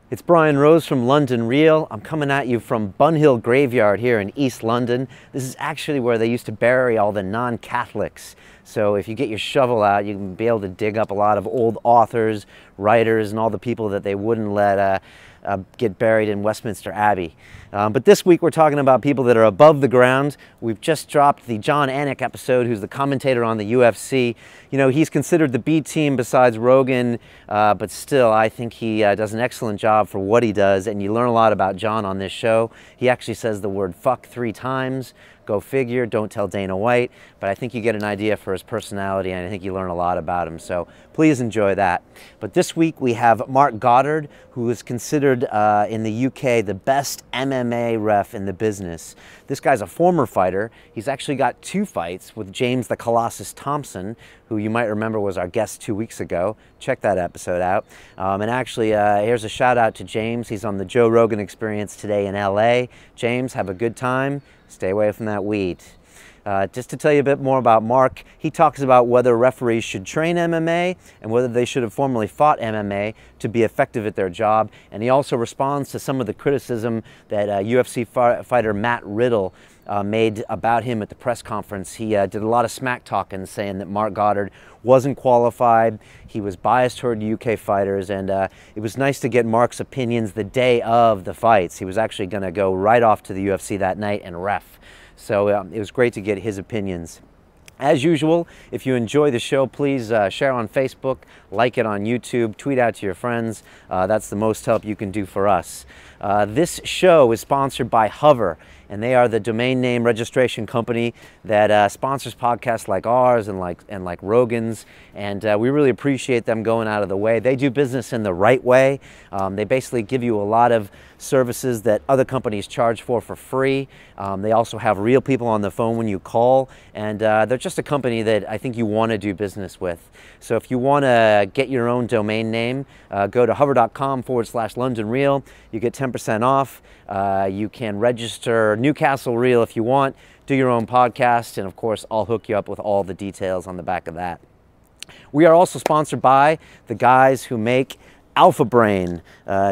It's Brian Rose from London Real. I'm coming at you from Bunhill Graveyard here in East London. This is actually where they used to bury all the non-Catholics. So if you get your shovel out, you can be able to dig up a lot of old authors, writers, and all the people that they wouldn't let get buried in Westminster Abbey. But this week we're talking about people that are above the ground. We've just dropped the John Anik episode, who's the commentator on the UFC. You know, he's considered the B team besides Rogan, but still I think he does an excellent job for what he does, and you learn a lot about John on this show. He actually says the word fuck 3 times. Go figure, don't tell Dana White, but I think you get an idea for his personality, and I think you learn a lot about him, so please enjoy that. But this week we have Marc Goddard, who is considered in the UK the best MMA ref in the business. This guy's a former fighter. He's actually got 2 fights with James the Colossus Thompson, who you might remember was our guest 2 weeks ago. Check that episode out. And actually, here's a shout out to James. He's on the Joe Rogan Experience today in LA. James, have a good time. Stay away from that weed. Just to tell you a bit more about Marc, he talks about whether referees should train MMA and whether they should have formerly fought MMA to be effective at their job. And he also responds to some of the criticism that UFC fighter Matt Riddle made about him at the press conference. He did a lot of smack talking, saying that Marc Goddard wasn't qualified, he was biased toward UK fighters, and it was nice to get Marc's opinions the day of the fights. He was actually going to go right off to the UFC that night and ref. So it was great to get his opinions. As usual, if you enjoy the show, please share on Facebook, like it on YouTube, tweet out to your friends. That's the most help you can do for us. This show is sponsored by Hover, and they are the domain name registration company that sponsors podcasts like ours and like Rogan's, and we really appreciate them going out of the way. They do business in the right way. They basically give you a lot of services that other companies charge for free. They also have real people on the phone when you call, and they're just a company that I think you want to do business with. So if you want to get your own domain name, go to hover.com/London Real. You get 10% off. You can register Newcastle Real if you want, do your own podcast, and of course I'll hook you up with all the details on the back of that. We are also sponsored by the guys who make Alpha Brain,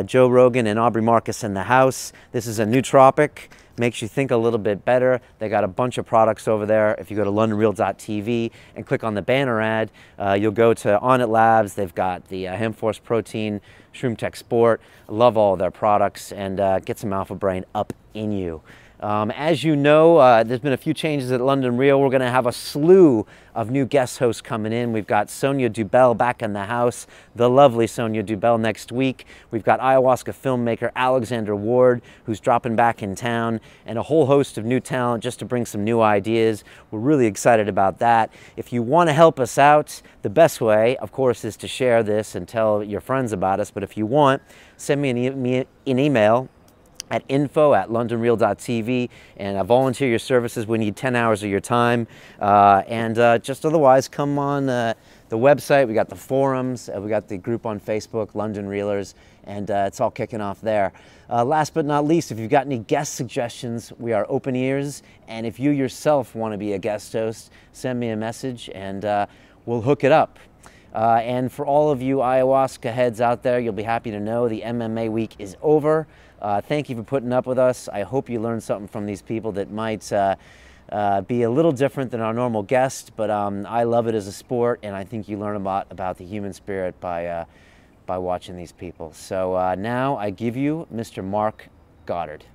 Joe Rogan and Aubrey Marcus in the house. This is a nootropic, makes you think a little bit better. They got a bunch of products over there. If you go to londonreal.tv and click on the banner ad, you'll go to On It Labs. They've got the Hemp Force Protein, Shroom Tech Sport. I love all their products, and get some Alpha Brain up in you. As you know, there's been a few changes at London Real. We're going to have a slew of new guest hosts coming in. We've got Sonia Dubell back in the house, the lovely Sonia Dubell next week. We've got ayahuasca filmmaker Alexander Ward, who's dropping back in town, and a whole host of new talent just to bring some new ideas. We're really excited about that. If you want to help us out, the best way, of course, is to share this and tell your friends about us. But if you want, send me an email at info@londonreal.tv, and volunteer your services. We need 10 hours of your time, and just otherwise come on the website. We got the forums, we got the group on Facebook, London Reelers, and it's all kicking off there. Last but not least, if you've got any guest suggestions, we are open ears, and if you yourself want to be a guest host, send me a message and we'll hook it up. And for all of you ayahuasca heads out there, you'll be happy to know the MMA week is over. Thank you for putting up with us. I hope you learned something from these people that might be a little different than our normal guest, but I love it as a sport, and I think you learn a lot about the human spirit by watching these people. So now I give you Mr. Marc Goddard.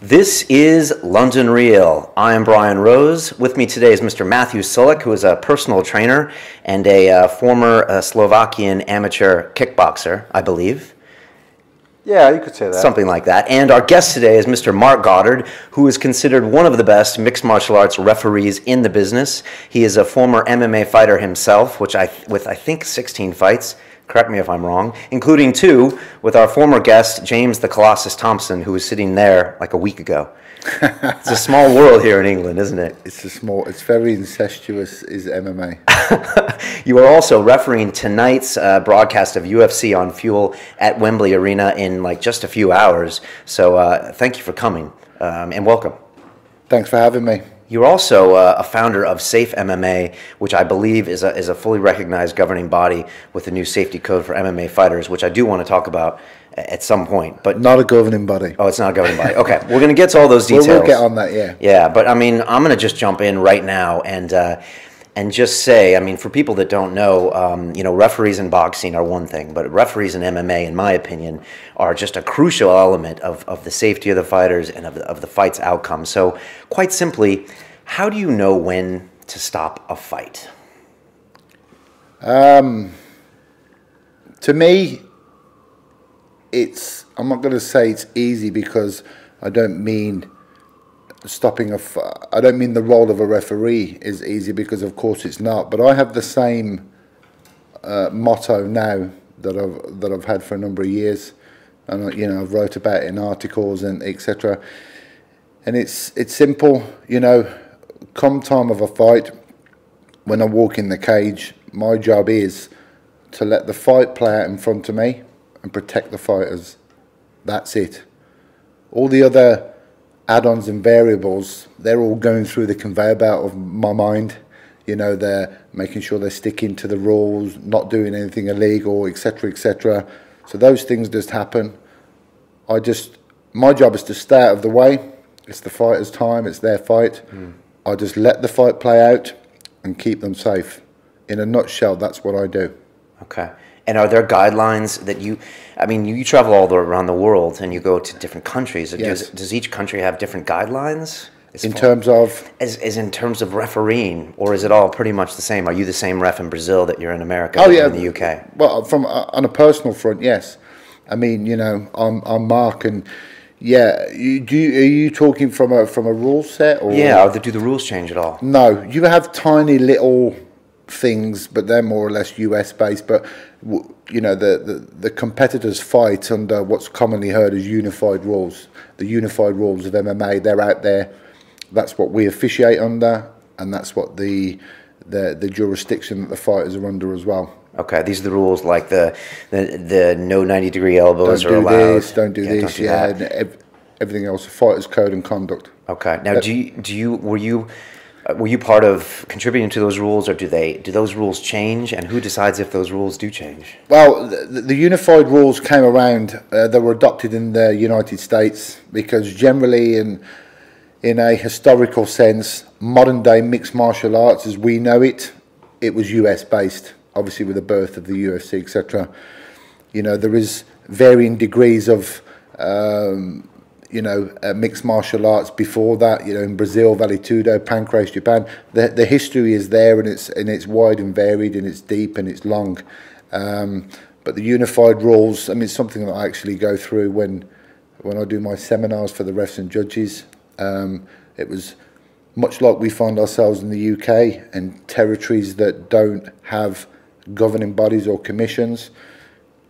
This is London Real. I am Brian Rose. With me today is Mr. Matthew Sulik, who is a personal trainer and a former Slovakian amateur kickboxer, I believe. Yeah, you could say that. Something like that. And our guest today is Mr. Marc Goddard, who is considered one of the best mixed martial arts referees in the business. He is a former MMA fighter himself, with I think 16 fights. correct me if I'm wrong, including 2 with our former guest, James the Colossus Thompson, who was sitting there like a week ago. It's a small world here in England, isn't it? It's very incestuous, is MMA. You are also refereeing tonight's broadcast of UFC on Fuel at Wembley Arena in like just a few hours. So thank you for coming and welcome. Thanks for having me. You're also a founder of Safe MMA, which I believe is a fully recognized governing body with a new safety code for MMA fighters, which I do want to talk about at some point. But not a governing body. Oh, it's not a governing body. Okay, we're going to get to all those details. We'll get on that, yeah. Yeah, but I mean, I'm going to just jump in right now and just say, I mean, for people that don't know, you know, referees in boxing are one thing, but referees in MMA, in my opinion, are just a crucial element of the safety of the fighters and of the fight's outcome. So, quite simply, how do you know when to stop a fight? To me, I'm not going to say it's easy, because I don't mean I don't mean the role of a referee is easy, because of course it's not. But I have the same motto now that I've had for a number of years, and you know, I've wrote about it in articles and etc. And it's simple, you know. Come time of a fight, when I walk in the cage, my job is to let the fight play out in front of me and protect the fighters. That's it. All the other add-ons and variables, they're all going through the conveyor belt of my mind. You know, they're making sure they're sticking to the rules, not doing anything illegal, etc., etc. So those things just happen. My job is to stay out of the way. It's the fighter's time, it's their fight. I just let the fight play out and keep them safe. In a nutshell, that's what I do. Okay. And are there guidelines that I mean, you travel all around the world and you go to different countries. Yes. Does each country have different guidelines? In terms of? As in terms of refereeing, or is it all pretty much the same? Are you the same ref in Brazil that you're in America or in the UK? Well, on a personal front, yes. I mean, you know, I'm Mark, and yeah, are you talking from a rule set? Or? Yeah, do the rules change at all? No, you have tiny little things, but they're more or less US based. But you know, the competitors fight under what's commonly heard as unified rules. The unified rules of MMA, they're out there. That's what we officiate under, and that's what the jurisdiction that the fighters are under as well. Okay, these are the rules, like the no 90-degree elbows are allowed. Don't do this, yeah, and everything else, fighters code and conduct. Okay, now were you part of contributing to those rules, or do those rules change, and who decides if those rules do change? Well, the unified rules came around. They were adopted in the United States because generally, in a historical sense, modern day mixed martial arts as we know it, it was US based. Obviously, with the birth of the UFC, etc. You know, there is varying degrees of mixed martial arts before that. You know, in Brazil, Vale Tudo, Pancrase, Japan. The history is there, and it's wide and varied, and it's deep and it's long. But the unified rules, I mean, it's something that I actually go through when I do my seminars for the refs and judges. It was much like we find ourselves in the UK and territories that don't have governing bodies or commissions.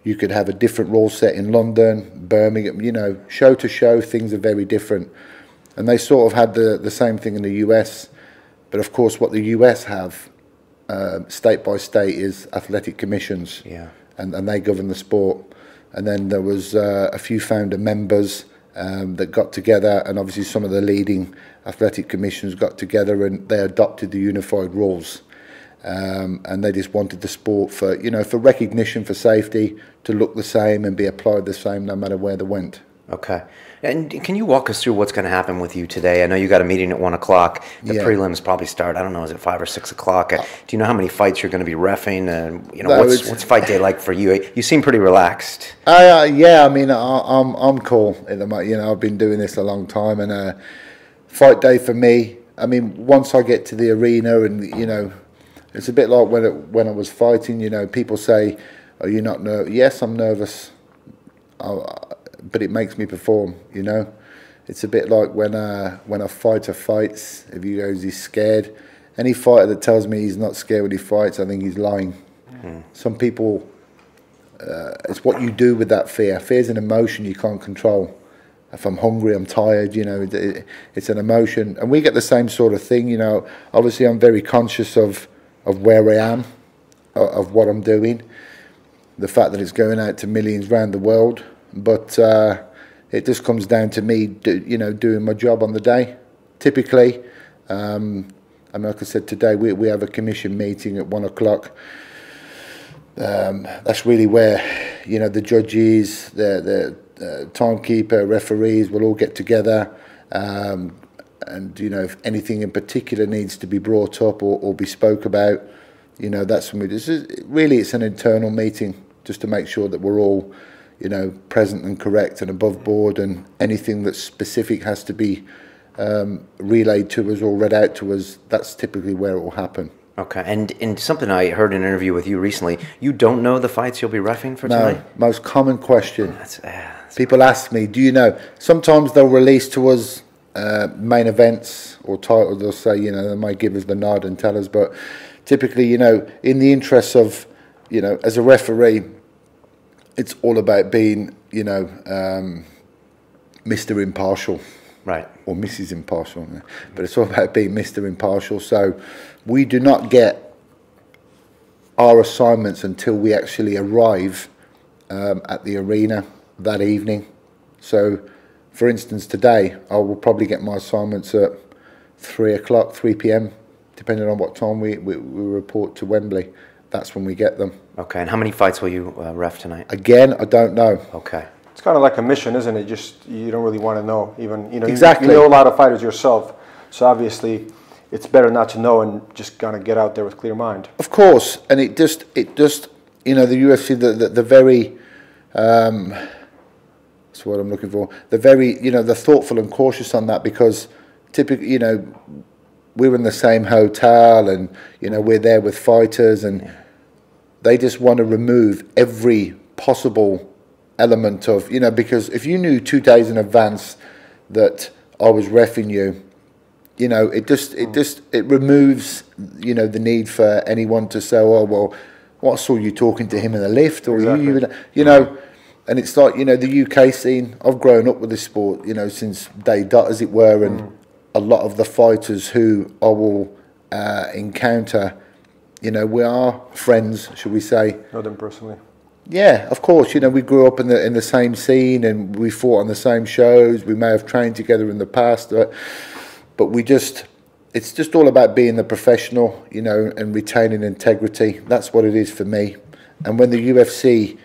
You could have a different rule set in London, Birmingham, you know, show to show, things are very different. And they sort of had the same thing in the US. But of course, what the US have, state by state, is athletic commissions. Yeah. And they govern the sport. And then there was a few founder members that got together, and obviously some of the leading athletic commissions got together and they adopted the unified rules. And they just wanted the sport for recognition, for safety, to look the same and be applied the same no matter where they went. Okay. And can you walk us through what's going to happen with you today? I know you got a meeting at 1 o'clock. The prelims probably start, I don't know, is it 5 or 6 o'clock? Do you know how many fights you're going to be reffing? And you know, what's fight day like for you? You seem pretty relaxed. Yeah, I mean, I'm cool. You know, I've been doing this a long time, and fight day for me, I mean, once I get to the arena, and you know, it's a bit like when I was fighting. You know, people say, "Are you not nervous?" Yes, I'm nervous, but it makes me perform. You know, it's a bit like when a fighter fights. If he goes, he's scared. Any fighter that tells me he's not scared when he fights, I think he's lying. Some people it's what you do with that fear. Fear's an emotion you can't control. If I'm hungry, I'm tired, you know, it's an emotion. And we get the same sort of thing, you know. Obviously, I'm very conscious of where I am, of what I'm doing, the fact that it's going out to millions around the world. But it just comes down to me, doing my job on the day. Typically, I mean, like I said, today we have a commission meeting at 1 o'clock. That's really where, you know, the judges, the timekeeper, referees will all get together, and you know, if anything in particular needs to be brought up or be spoke about, you know, that's when it's an internal meeting just to make sure that we're all, you know, present and correct and above board, and anything that's specific has to be relayed to us or read out to us. That's typically where it will happen. Okay, and something I heard in an interview with you recently, you don't know the fights you'll be reffing for tonight? No, most common question. That's People ask me, do you know? Sometimes they'll release to us main events or titles. They'll say, you know, they might give us the nod and tell us, but typically, you know, in the interests of, you know, as a referee, it's all about being, you know, Mr. Impartial. Right. Or Mrs. Impartial, but it's all about being Mr. Impartial. So we do not get our assignments until we actually arrive at the arena that evening. So, for instance, today I will probably get my assignments at 3 o'clock, 3 p.m, depending on what time we report to Wembley. That's when we get them. Okay, and how many fights will you ref tonight? Again, I don't know. Okay. It's kind of like a mission, isn't it? Just, you don't really want to know. Even, you know, exactly. You know a lot of fighters yourself, so obviously it's better not to know and just kind of get out there with clear mind. Of course, and it just, you know, the UFC, the very, that's what I'm looking for. The very, you know, they're thoughtful and cautious on that, because typically, you know, we're in the same hotel and, you know, we're there with fighters, and they just want to remove every possible element of, you know, because if you knew 2 days in advance that I was reffing you, you know, it removes, you know, the need for anyone to say, oh, well, what, I saw you talking to him in the lift, or exactly. you know, and it's like, you know, the UK scene, I've grown up with this sport, you know, since day dot, as it were, and a lot of the fighters who I will encounter, you know, we are friends, should we say. Know them personally. Yeah, of course. You know, we grew up in the same scene, and we fought on the same shows. We may have trained together in the past, but it's just all about being the professional, you know, and retaining integrity. That's what it is for me. And when the UFC,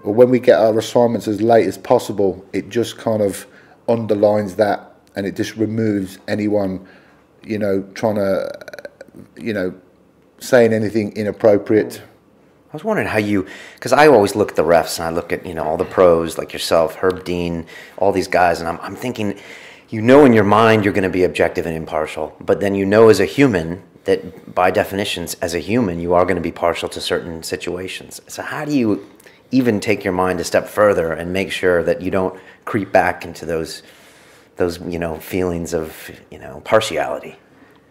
or when we get our assignments as late as possible, it just kind of underlines that, and it just removes anyone, you know, trying to, you know, saying anything inappropriate. I was wondering how you, because I always look at the refs and I look at, you know, all the pros like yourself, Herb Dean, all these guys, and I'm thinking, you know, in your mind you're going to be objective and impartial, but then you know as a human that by definitions, as a human, you are going to be partial to certain situations. So how do you even take your mind a step further and make sure that you don't creep back into those you know, feelings of, you know, partiality?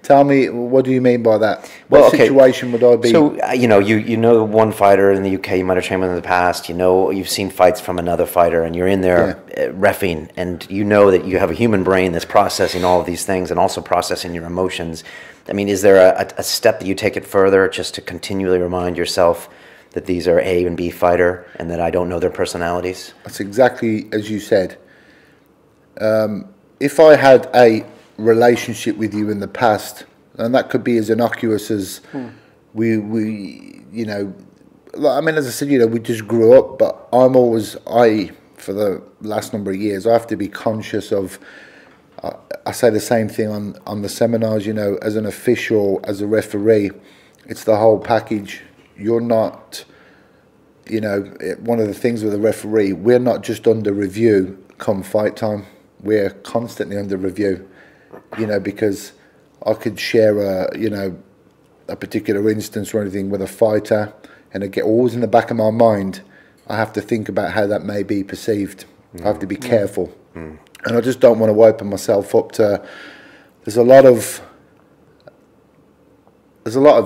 Tell me, what do you mean by that? Well, what situation would I be? So, you know, you know one fighter in the UK you might have trained with in the past, you know, you've seen fights from another fighter, and you're in there reffing, and you know that you have a human brain that's processing all of these things and also processing your emotions. I mean, is there a step that you take it further just to continually remind yourself that these are A and B fighter and that I don't know their personalities? That's exactly as you said. If I had a relationship with you in the past, and that could be as innocuous as we you know, I mean, as I said, you know, we just grew up, but for the last number of years, I have to be conscious of, I say the same thing on the seminars, you know, as an official, as a referee, it's the whole package. You're not, you know, one of the things with a referee, we're not just under review come fight time, we're constantly under review. You know, because I could share a particular instance or anything with a fighter, and I get always in the back of my mind, I have to think about how that may be perceived. I have to be careful, and I just don't want to open myself up to. There's a lot of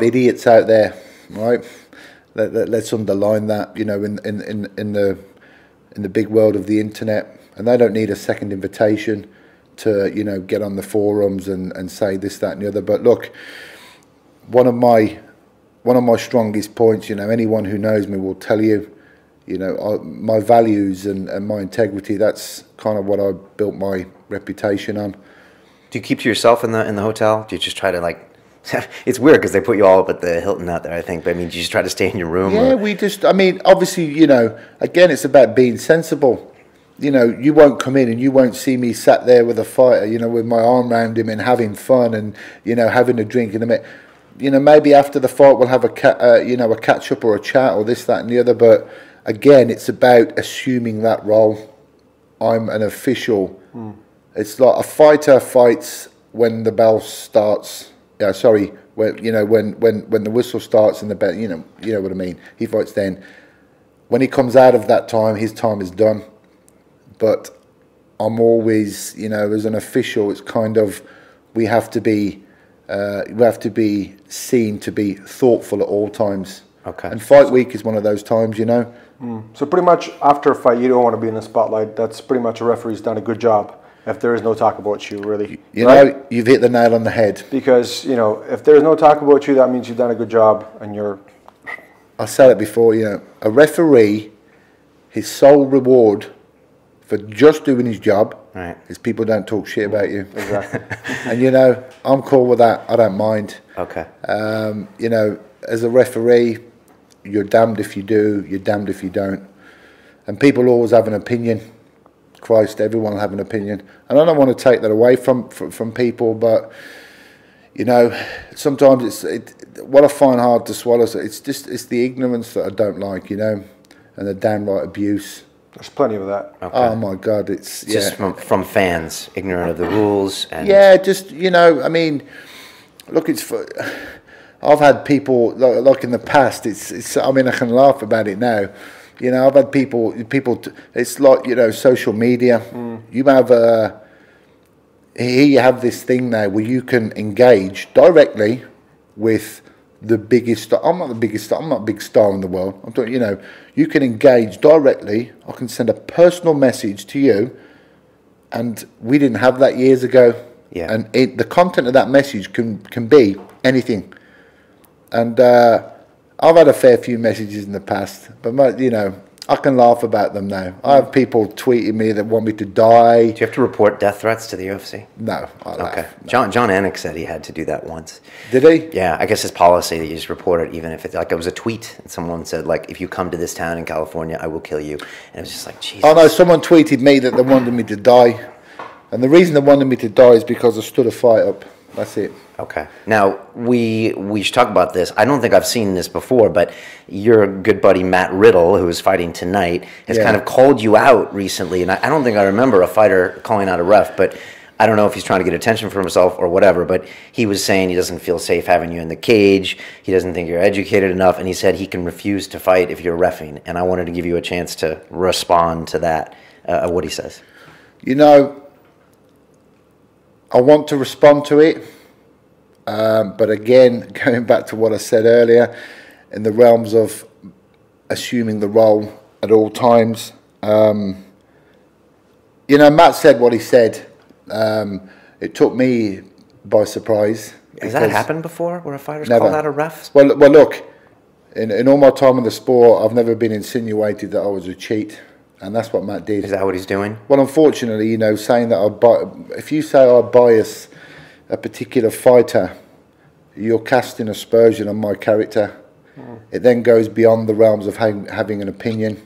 idiots out there, right? let's underline that, you know, in the big world of the internet, and they don't need a second invitation to, you know, get on the forums and say this, that, and the other. But look, one of my strongest points, you know, anyone who knows me will tell you, you know, my values and my integrity. That's kind of what I built my reputation on. Do you keep to yourself in the hotel? Do you just try to, like, it's weird because they put you all up at the Hilton out there, I think, but I mean, do you just try to stay in your room? Yeah, I mean, obviously, you know, again, it's about being sensible. You know, you won't come in and you won't see me sat there with a fighter, you know, with my arm around him and having fun and, you know, having a drink in a minute. You know, maybe after the fight we'll have a catch up or a chat or this, that, and the other. But again, it's about assuming that role. I'm an official. It's like a fighter fights when the bell starts. Yeah, sorry. When, you know, when the whistle starts and the bell, you know what I mean. He fights then. When he comes out of that time, his time is done. But I'm always, you know, as an official, it's kind of we have to be seen to be thoughtful at all times. Okay. And fight week is one of those times, you know. So pretty much after a fight, you don't want to be in the spotlight. That's pretty much a referee's done a good job. If there is no talk about you, really. You know, you've hit the nail on the head. Because, you know, if there's no talk about you, that means you've done a good job and you're... I said it before, you know, a referee, his sole reward for just doing his job is people don't talk shit about you. Exactly. And, you know, I'm cool with that. I don't mind. Okay. You know, as a referee, you're damned if you do, you're damned if you don't. And people always have an opinion. Christ, everyone will have an opinion. And I don't want to take that away from people, but, you know, sometimes what I find hard to swallow, it's the ignorance that I don't like, you know, and the downright abuse. There's plenty of that. Okay. Oh my God, it's just from fans, ignorant of the rules. And yeah, just, you know, I mean, look, I've had people like in the past. It's I mean, I can laugh about it now. You know, I've had people. It's like, you know, social media. You have here you have this thing now where you can engage directly with the biggest star. I'm not the biggest star. I'm not a big star in the world. I'm talking, you know, you can engage directly. I can send a personal message to you, and we didn't have that years ago. Yeah. And the content of that message can be anything. And I've had a fair few messages in the past, but, you know, I can laugh about them now. I have people tweeting me that want me to die. Do you have to report death threats to the UFC? No. Okay. John Anik said he had to do that once. Did he? Yeah, I guess his policy that you just report it, even if it's like it was a tweet and someone said, like, if you come to this town in California, I will kill you. And it was just like, Jesus. Oh no, someone tweeted me that they wanted me to die. And the reason they wanted me to die is because I stood a fight up. That's it. Okay. Now, we should talk about this. I don't think I've seen this before, but your good buddy Matt Riddle, who is fighting tonight, has kind of called you out recently. And I don't think I remember a fighter calling out a ref, but I don't know if he's trying to get attention for himself or whatever, but he was saying he doesn't feel safe having you in the cage. He doesn't think you're educated enough, and he said he can refuse to fight if you're reffing. And I wanted to give you a chance to respond to that, what he says. You know, I want to respond to it. But again, going back to what I said earlier, in the realms of assuming the role at all times, you know, Matt said what he said. It took me by surprise. Has that happened before, where a fighter's Never. called out a ref? Well, look, in all my time in the sport, I've never been insinuated that I was a cheat. And that's what Matt did. Is that what he's doing? Well, unfortunately, you know, saying that if you say I bias a particular fighter, you're casting aspersion on my character. It then goes beyond the realms of having an opinion.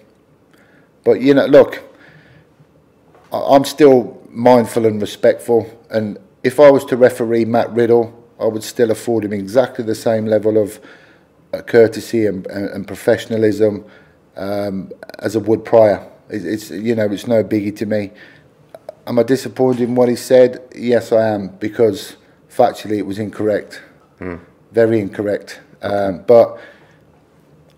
But, you know, look, I'm still mindful and respectful. And if I was to referee Matt Riddle, I would still afford him exactly the same level of courtesy and professionalism as I would prior. It's you know, it's no biggie to me. Am I disappointed in what he said? Yes, I am, because factually it was incorrect, very incorrect. But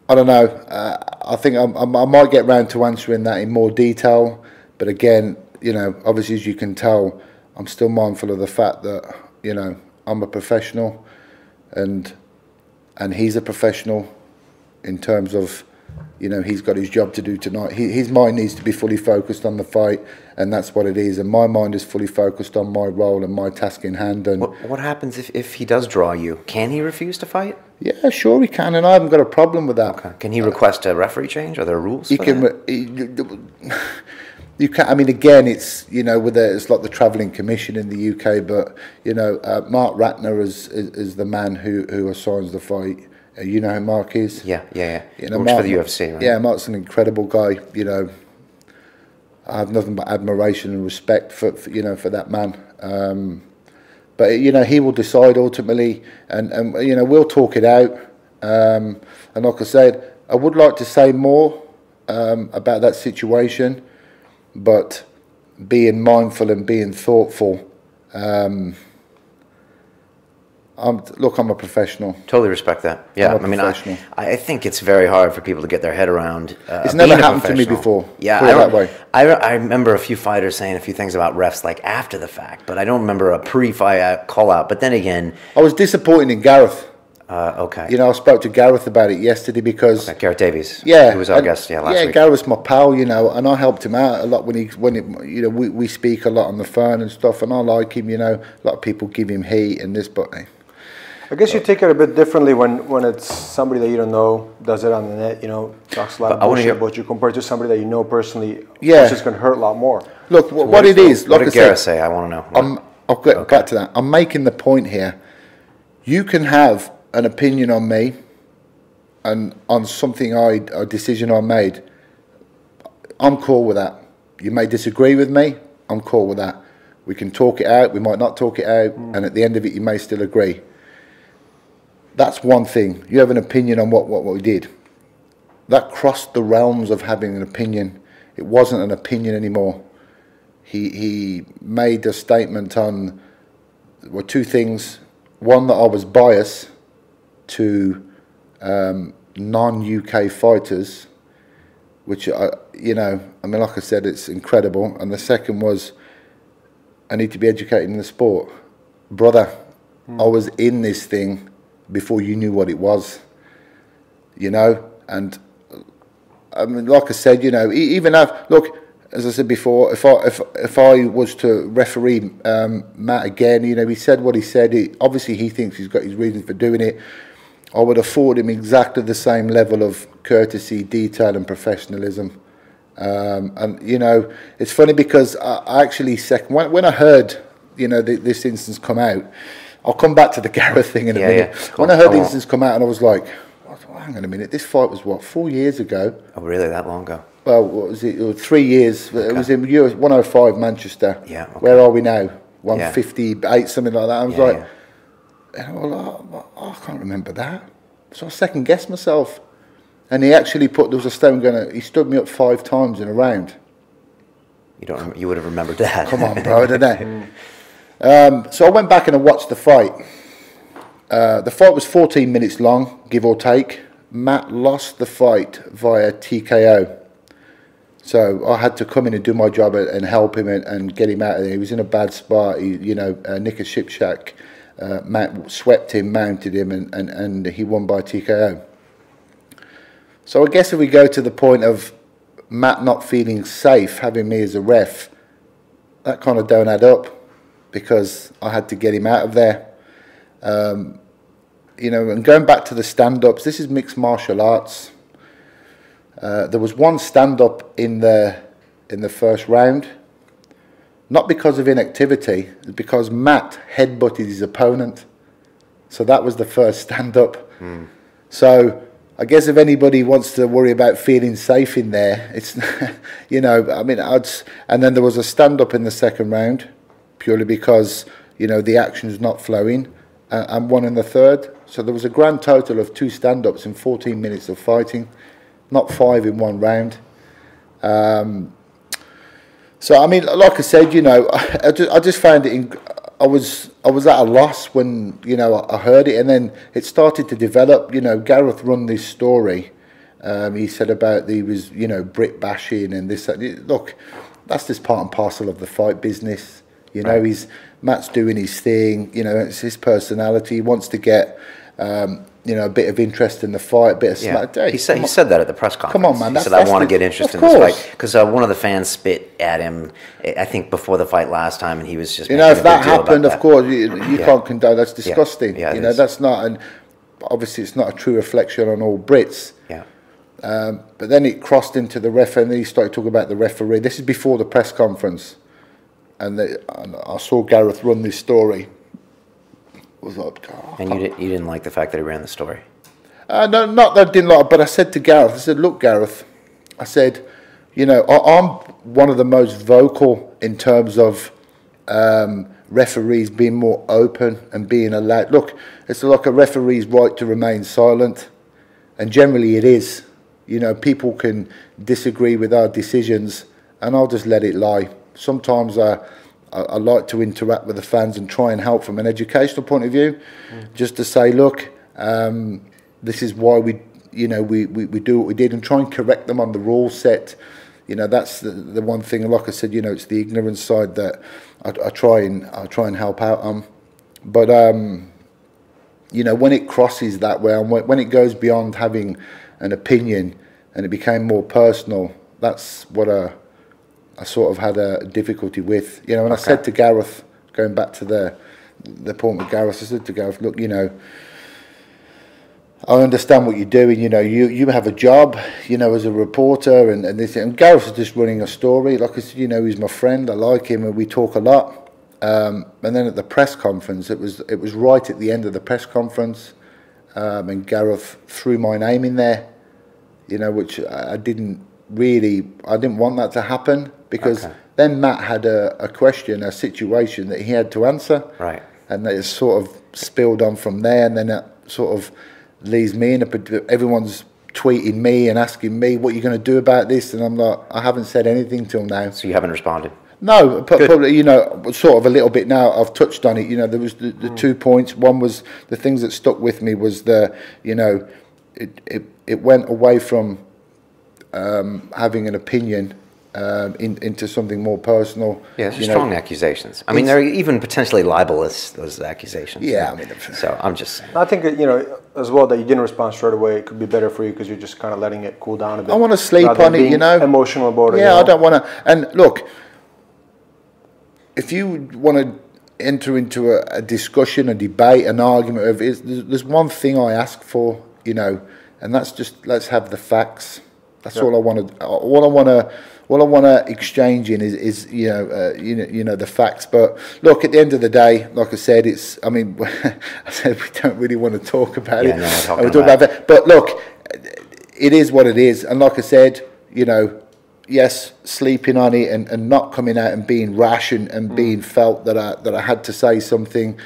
I don't know. I think I might get round to answering that in more detail. But again, you know, obviously as you can tell, I'm still mindful of the fact that, you know, I'm a professional, and he's a professional. in terms of, you know, he's got his job to do tonight. His mind needs to be fully focused on the fight, and that's what it is. And my mind is fully focused on my role and my task in hand. And what happens if he does draw you? Can he refuse to fight? yeah, sure he can, and I haven't got a problem with that. Okay. Can he request a referee change? Are there rules He for can. that? You can. I mean, again, it's, you know, it's like the travelling commission in the UK, but you know, Marc Ratner is the man who assigns the fight. You know who Mark is? Yeah. You know, Works Mark, for the UFC, right? Yeah, Mark's an incredible guy. You know, I have nothing but admiration and respect for you know, for that man. But you know, he will decide ultimately, and you know, we'll talk it out. And like I said, I would like to say more about that situation, but being mindful and being thoughtful. I'm a professional. Totally respect that. Yeah, I'm a professional. I think it's very hard for people to get their head around. It's never happened to me before. Yeah, put it that way. I remember a few fighters saying a few things about refs like after the fact, but I don't remember a pre-fight call out. But then again, I was disappointed in Gareth. Okay. You know, I spoke to Gareth about it yesterday because Gareth Davies. Yeah, who was our guest. Yeah, last week. Gareth's my pal. You know, and I helped him out a lot when you know, we speak a lot on the phone and stuff, and I like him. You know, a lot of people give him heat and this, but. I guess you take it a bit differently when it's somebody that you don't know, does it on the net, you know, talks a lot of bullshit about you compared to somebody that you know personally. Yeah, it's just going to hurt a lot more. Look, what it is. What like did Gareth say? I want to know. I'll get back to that. I'm making the point here. You can have an opinion on me, and on something a decision I made. I'm cool with that. You may disagree with me. I'm cool with that. We can talk it out. We might not talk it out, and at the end of it, you may still agree. That's one thing. You have an opinion on what we did. That crossed the realms of having an opinion. It wasn't an opinion anymore. He made a statement on, well, two things. One, that I was biased to non-UK fighters, which, you know, I mean, like I said, it's incredible. And the second was, I need to be educated in the sport. Brother, I was in this thing before you knew what it was, you know. And I mean, like I said, you know, even look, as I said before, if I was to referee Matt again, you know, he said what he said. Obviously, he thinks he's got his reasons for doing it. I would afford him exactly the same level of courtesy, detail, and professionalism. And you know, it's funny because I actually when I heard, you know, this instance come out. I'll come back to the Gareth thing in a minute. Yeah. Cool. When I heard the instance come out, and I was like, hang on a minute, this fight was what, 4 years ago? Oh, really? That long ago? Well, what was it? It was 3 years. Okay. It was in 105 Manchester. Yeah. Okay. Where are we now? 158, something like that. I was like, I can't remember that. So I second guessed myself. And he actually there was a stone gunner. He stood me up 5 times in a round. You would have remembered that. Come on, bro, didn't I? So I went back and I watched the fight. The fight was 14 minutes long, give or take. Matt lost the fight via TKO. So I had to come in and do my job and help him and get him out of there. He was in a bad spot. Nick Shipshack swept him, mounted him, and he won by TKO. So I guess if we go to the point of Matt not feeling safe having me as a ref, that kind of don't add up, because I had to get him out of there. You know, and going back to the stand-ups, this is mixed martial arts. There was one stand-up in the first round, not because of inactivity, because Matt headbutted his opponent. So that was the first stand-up. So I guess if anybody wants to worry about feeling safe in there, it's, you know, I mean, and then there was a stand-up in the second round, purely because, you know, the action's not flowing, and one in the third. So there was a grand total of 2 stand-ups in 14 minutes of fighting, not 5 in one round. So I mean, like I said, you know, I just found it. I was at a loss when, you know, I heard it, and then it started to develop. You know, Gareth run this story. He said about he was, you know, Brit bashing and this. Look, that's just part and parcel of the fight business. You know, Matt's doing his thing. You know, it's his personality. He wants to get a bit of interest in the fight, a bit of smack. Hey, he said that at the press conference. Come on, man. He said, I want to get interest in this fight. Because one of the fans spit at him, I think, before the fight last time, and he was just if that happened, of course, you can't condone. That's disgusting. Yeah, that's not, and obviously it's not a true reflection on all Brits. Yeah. But then it crossed into the referee, and then he started talking about the referee. This is before the press conference. And I saw Gareth run this story. Was like, and you didn't like the fact that he ran the story? No, not that I didn't like it, but I said to Gareth, I said, look, Gareth, I said, I'm one of the most vocal in terms of referees being more open and being allowed. Look, it's like a referee's right to remain silent, and generally it is. People can disagree with our decisions, and I'll just let it lie. Sometimes I like to interact with the fans and try and help from an educational point of view, just to say, look, this is why we do what we did, and try and correct them on the rule set. That's the one thing. Like I said, it's the ignorance side that I try and help out on. But when it crosses that way, and when it goes beyond having an opinion and it became more personal, that's what I sort of had a difficulty with. And I said to Gareth, going back to the point with Gareth, I said to Gareth, look, I understand what you're doing. You have a job, as a reporter, and this. And Gareth is just running a story. Like I said, he's my friend. I like him, and we talk a lot. And then at the press conference, it was right at the end of the press conference, and Gareth threw my name in there. Which I didn't want that to happen, because then Matt had a question, a situation that he had to answer. Right. And it sort of spilled on from there, and then that sort of leaves me in everyone's tweeting me and asking me, what are you going to do about this? And I'm like, I haven't said anything till now. So you haven't responded? No, probably, sort of a little bit now. I've touched on it. There was the 2 points. One was the things that stuck with me was it went away from having an opinion into something more personal. Yeah, strong accusations. I mean, they're even potentially libelous, those accusations. Yeah, so I'm just saying. I think, as well, that you didn't respond straight away. It could be better for you because you're just kind of letting it cool down a bit. I want to sleep on it, emotional about it. Yeah, I don't want to. And look, if you want to enter into a discussion, a debate, an argument, there's one thing I ask for, and that's just, let's have the facts. That's all I want to. All I want to exchange in is the facts. But look, at the end of the day, like I said, I said we don't really want to talk about it. No, we talk about that. But look, it is what it is. And like I said, yes, sleeping on it and not coming out and being rash and being felt that I had to say something.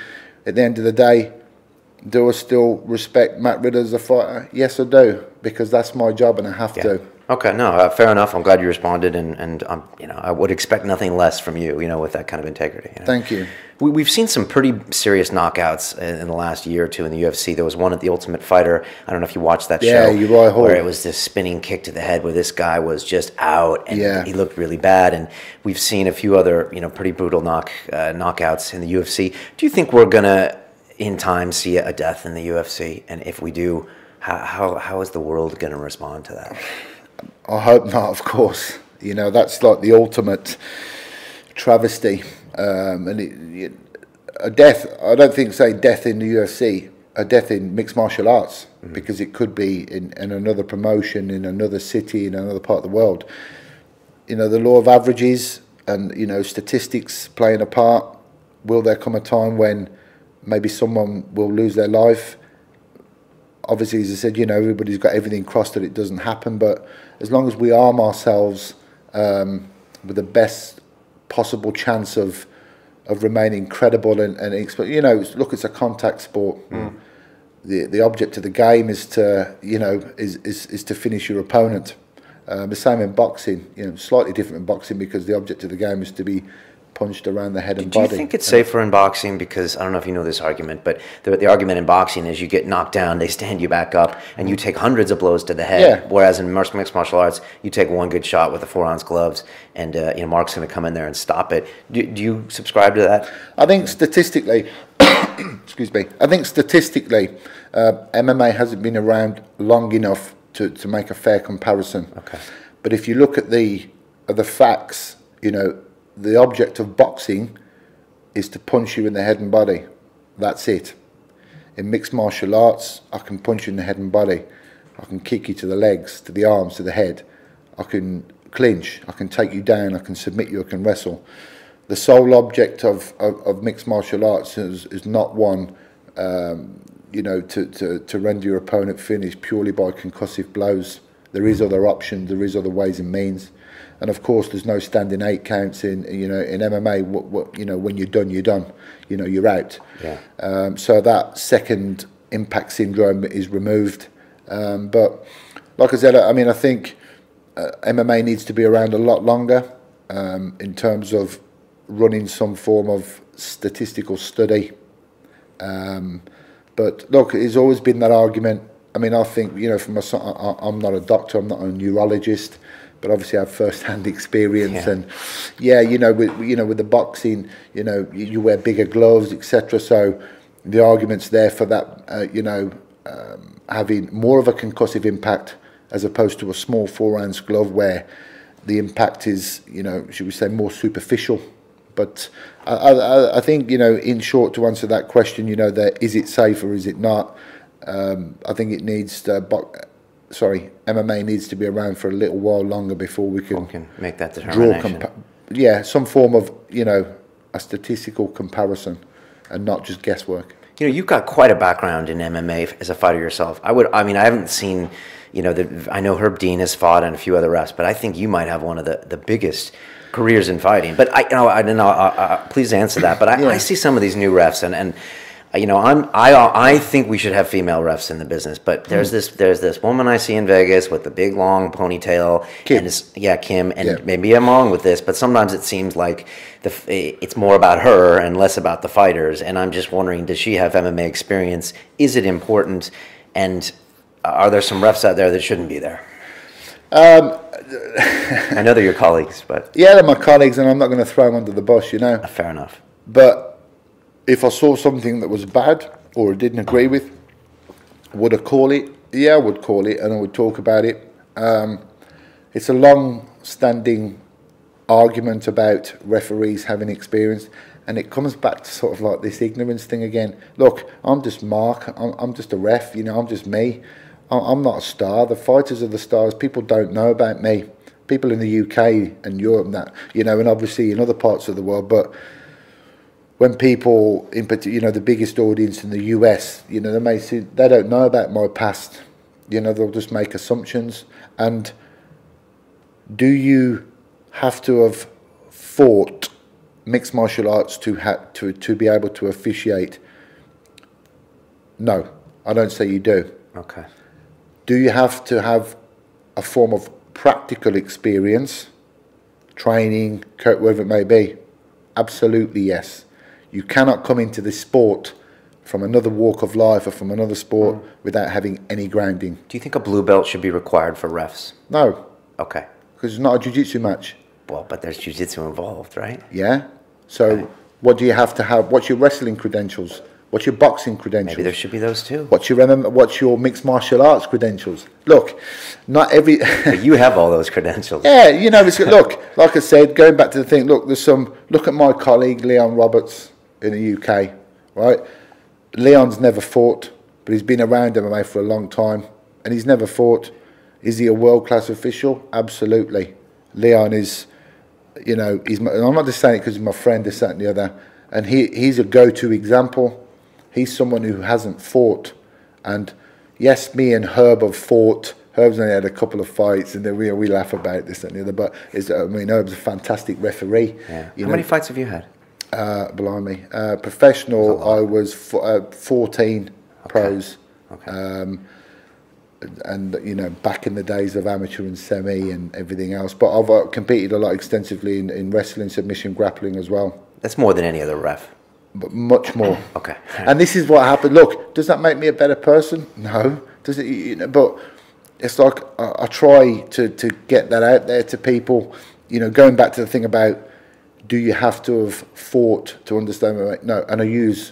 At the end of the day, do I still respect Matt Riddle as a fighter? Yes, I do, because that's my job and I have to. Okay, no, fair enough. I'm glad you responded, and I would expect nothing less from you, with that kind of integrity. Thank you. We've seen some pretty serious knockouts in the last year or two in the UFC. There was one at the Ultimate Fighter. I don't know if you watched that show. Yeah, where it was this spinning kick to the head where this guy was just out and he looked really bad. And we've seen a few other, pretty brutal knockouts in the UFC. Do you think we're gonna, in time, see a death in the UFC? And if we do, how is the world gonna respond to that? I hope not, of course. That's like the ultimate travesty. And a death, I don't think say death in the UFC, a death in mixed martial arts, because it could be in another promotion, in another city, in another part of the world. The law of averages and, statistics playing a part. Will there come a time when maybe someone will lose their life? Obviously, as I said, everybody's got everything crossed that it doesn't happen. But as long as we arm ourselves with the best possible chance of remaining credible and look, it's a contact sport. The object of the game is to is to finish your opponent. The same in boxing. Slightly different in boxing because the object of the game is to be punched around the head and body. Do you think it's safer in boxing? Because I don't know if you know this argument, but the argument in boxing is you get knocked down, they stand you back up, and you take hundreds of blows to the head. Yeah. Whereas in mixed martial arts, you take one good shot with the 4-ounce gloves, and Mark's going to come in there and stop it. Do you subscribe to that? I think statistically, excuse me, I think statistically, MMA hasn't been around long enough to make a fair comparison. Okay. But if you look at the facts, you know, the object of boxing is to punch you in the head and body. That's it. In mixed martial arts, I can punch you in the head and body. I can kick you to the legs, to the arms, to the head. I can clinch. I can take you down. I can submit you. I can wrestle. The sole object of mixed martial arts is not one, you know, to render your opponent finished purely by concussive blows. There is other options. There is other ways and means. And of course, there's no standing 8 counts in, you know, in MMA. You know, when you're done, you're done. You know, you're out. Yeah. So that second impact syndrome is removed. But like I said, I mean, I think MMA needs to be around a lot longer in terms of running some form of statistical study. But look, it's always been that argument. I mean, I think, you know, I'm not a doctor, I'm not a neurologist, but obviously I have first-hand experience. Yeah. And yeah, you know, with the boxing, you know, you wear bigger gloves, etc. So the argument's there for that, you know, having more of a concussive impact as opposed to a small 4-ounce glove where the impact is, you know, should we say, more superficial. But I think, you know, in short, to answer that question, you know, that is it safe or is it not? I think it needs to, MMA needs to be around for a little while longer before we can make that determination. Draw some form of, you know, a statistical comparison and not just guesswork. You know, you've got quite a background in MMA as a fighter yourself. I mean, I haven't seen, you know, I know Herb Dean has fought and a few other refs, but I think you might have one of the biggest careers in fighting. But please answer that. But I see some of these new refs, and you know, I think we should have female refs in the business. But there's this woman I see in Vegas with the big long ponytail, Kim. And Kim, and maybe I'm wrong with this, but sometimes it seems like it's more about her and less about the fighters. And I'm just wondering, does she have MMA experience? Is it important? And are there some refs out there that shouldn't be there? I know they're your colleagues, but yeah, they're my colleagues, and I'm not going to throw them under the bus, you know. Fair enough. But if I saw something that was bad or I didn't agree with, would I call it? Yeah, I would call it, and I would talk about it. It's a long-standing argument about referees having experience, and it comes back to sort of like this ignorance thing again. Look, I'm just Mark. I'm just a ref. You know, I'm just me. I'm not a star. The fighters are the stars. People don't know about me. People in the UK and Europe, and that, you know, and obviously in other parts of the world. But when people, in particular, you know, the biggest audience in the US, you know, they don't know about my past. You know, they'll just make assumptions. And do you have to have fought mixed martial arts to be able to officiate? No, I don't say you do. Okay. Do you have to have a form of practical experience, training, whatever it may be? Absolutely yes. You cannot come into this sport from another walk of life or from another sport without having any grounding. Do you think a blue belt should be required for refs? No. Okay. Because it's not a jiu-jitsu match. Well, but there's jiu-jitsu involved, right? Yeah. So what do you have to have? What's your wrestling credentials? What's your boxing credentials? Maybe there should be those too. What's your mixed martial arts credentials? Look, not every... But you have all those credentials. Yeah, you know, look, like I said, going back to the thing, look, look at my colleague, Leon Roberts, in the UK, right? Leon's never fought, but he's been around MMA for a long time, and he's never fought. Is he a world-class official? Absolutely. Leon is, you know, and I'm not just saying it because he's my friend, this, that, and the other, and he's a go-to example. He's someone who hasn't fought. And yes, me and Herb have fought. Herb's only had a couple of fights, and then we laugh about this and the other. But I mean, Herb's a fantastic referee. Yeah. How many fights have you had? Blimey. Professional, I was 14 pros. Okay. And, you know, back in the days of amateur and semi and everything else. But I've competed a lot extensively in wrestling, submission, grappling as well. That's more than any other ref. But much more. Okay. And this is what happened. Look, does that make me a better person? No. Does it? You know, but it's like I try to get that out there to people. You know, going back to the thing about, do you have to have fought to understand? No. And I use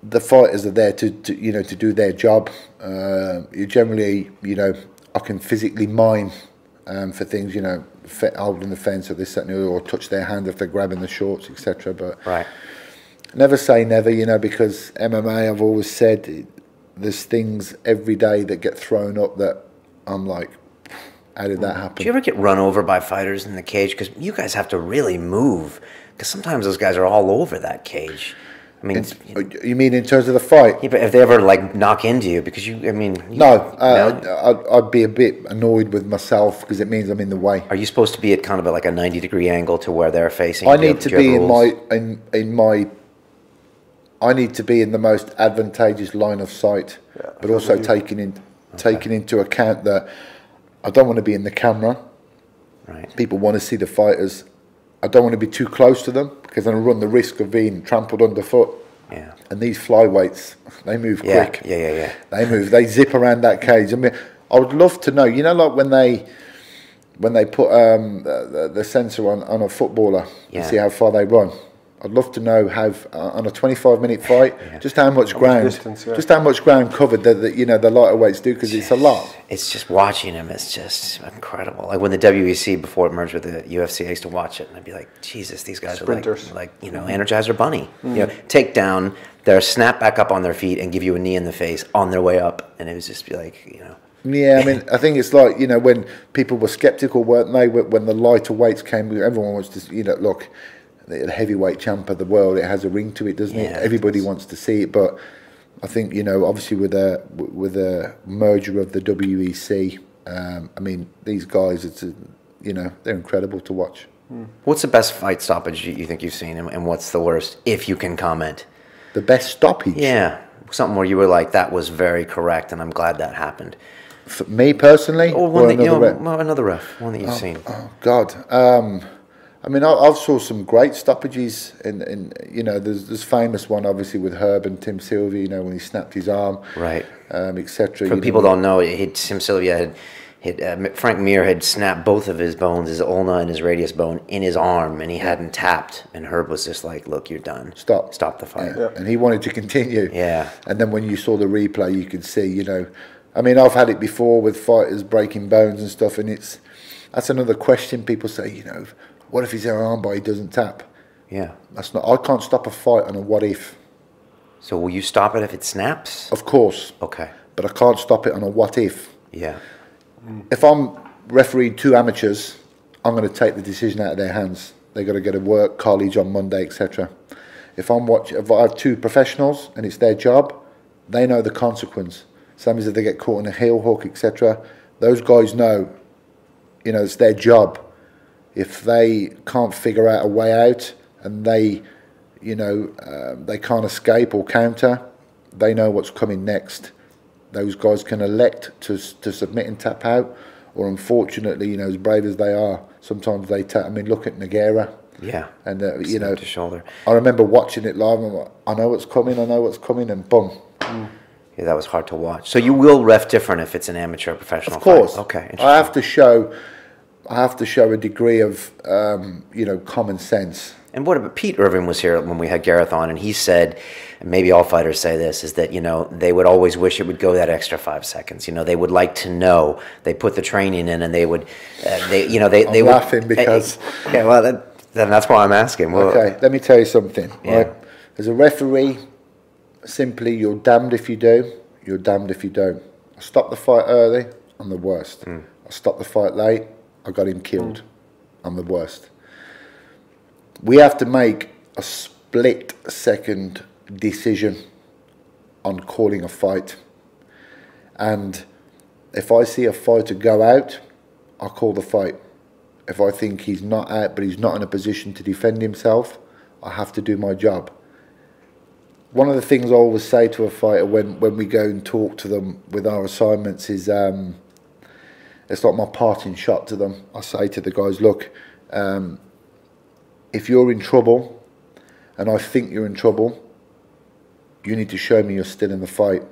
the fighters are there to you know, to do their job. You generally, you know, I can physically mine for things, you know, holding the fence or this, that, and the other, or touch their hand if they're grabbing the shorts, etc. But right. Never say never, you know, because MMA, I've always said, there's things every day that get thrown up that I'm like, how did that happen? Do you ever get run over by fighters in the cage? Because you guys have to really move, because sometimes those guys are all over that cage. I mean, you mean in terms of the fight? Yeah, but if they ever like knock into you, because I mean, no, I'd be a bit annoyed with myself because it means I'm in the way. Are you supposed to be at kind of like a 90-degree angle to where they're facing? I need to be I need to be in the most advantageous line of sight, but also taking into account that I don't want to be in the camera. Right. People want to see the fighters. I don't want to be too close to them because then I run the risk of being trampled underfoot. Yeah. And these flyweights, they move quick. Yeah. They zip around that cage. I mean, I would love to know, you know, like when they put the sensor on a footballer to see how far they run. I'd love to know how on a 25-minute fight, just how much ground, just how much ground covered that you know the lighter weights do, because it's a lot. It's just watching them. It's just incredible. Like when the WEC before it merged with the UFC, I used to watch it and I'd be like, Jesus, these guys Sprinters. are like you know, Energizer Bunny. You know, take down, they're snap back up on their feet and give you a knee in the face on their way up, and it was just be like, you know. Yeah, I mean, I think it's like, you know, when people were skeptical, weren't they? When the lighter weights came, everyone wants to, you know, look. The heavyweight champ of the world, it has a ring to it, doesn't it? Everybody wants to see it, but I think, you know, obviously with a merger of the WEC, I mean, these guys, it's you know, they're incredible to watch. What's the best fight stoppage you think you've seen, and what's the worst, if you can comment? The best stoppage? Yeah, something where you were like, that was very correct, and I'm glad that happened. For me personally, or one that, you know, another ref, one that you've seen. Oh God. I mean, I've saw some great stoppages, in you know, there's famous one obviously with Herb and Tim Sylvia, you know, when he snapped his arm, right, etc. For people don't know, Tim Sylvia Frank Mir had snapped both of his bones, his ulna and his radius bone, in his arm, and he hadn't tapped, and Herb was just like, "Look, you're done. Stop the fight." Yeah. And he wanted to continue. Yeah. And then when you saw the replay, you could see, you know, I mean, I've had it before with fighters breaking bones and stuff, and that's another question people say, you know. What if his arm bar, he doesn't tap? Yeah. That's not. I can't stop a fight on a what if. So will you stop it if it snaps? Of course. Okay. But I can't stop it on a what if. Yeah. If I'm refereeing two amateurs, I'm going to take the decision out of their hands. They've got to go to work, college on Monday, etc. If I have two professionals and it's their job, they know the consequence. Same as if they get caught in a heel hook, etc. Those guys know, you know, it's their job. If they can't figure out a way out and they, you know, they can't escape or counter, they know what's coming next. Those guys can elect to submit and tap out, or unfortunately, you know, as brave as they are, sometimes they tap. I mean, look at Nogueira. Yeah. And you know, to shoulder. I remember watching it live. And I'm like, I know what's coming, and boom. Yeah, that was hard to watch. So you will ref different if it's an amateur or professional Of course. fight. Okay. I have to show a degree of, you know, common sense. And what about Pete Irving was here when we had Gareth on, and he said, and maybe all fighters say this, is that, you know, they would always wish it would go that extra 5 seconds. You know, they would like to know. They put the training in, and they would, they I'm laughing because. Yeah, well, then that's why I'm asking. Well, okay, let me tell you something. Yeah. Right? As a referee, simply, you're damned if you do, you're damned if you don't. I stop the fight early, I'm the worst. I stop the fight late, I got him killed. I'm the worst. We have to make a split-second decision on calling a fight. And if I see a fighter go out, I call the fight. If I think he's not out, but he's not in a position to defend himself, I have to do my job. One of the things I always say to a fighter when we go and talk to them with our assignments is, it's like my parting shot to them. I say to the guys, look, if you're in trouble and I think you're in trouble, you need to show me you're still in the fight.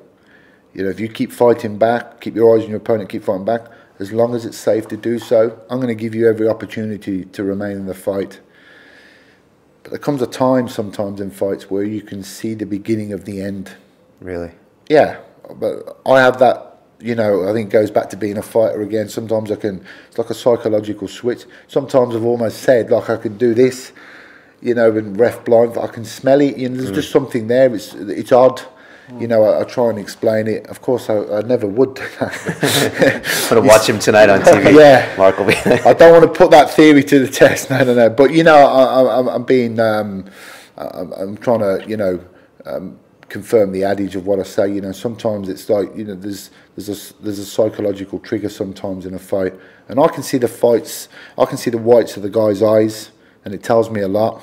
You know, if you keep fighting back, keep your eyes on your opponent, keep fighting back, as long as it's safe to do so, I'm going to give you every opportunity to remain in the fight. But there comes a time sometimes in fights where you can see the beginning of the end. Really? Yeah, but I have that, you know, I think it goes back to being a fighter again. Sometimes I can, it's like a psychological switch. Sometimes I've almost said, like, I can do this, you know, and ref blind, I can smell it, you know, there's just something there, it's odd. You know, I try and explain it. Of course, I never would do that. I'm going to watch him tonight on TV. Yeah. Mark will be I don't want to put that theory to the test. No. But, you know, I'm being, I'm trying to, you know, confirm the adage of what I say. You know, sometimes it's like, you know, there's a psychological trigger sometimes in a fight. And I can see the fights, I can see the whites of the guy's eyes, and it tells me a lot.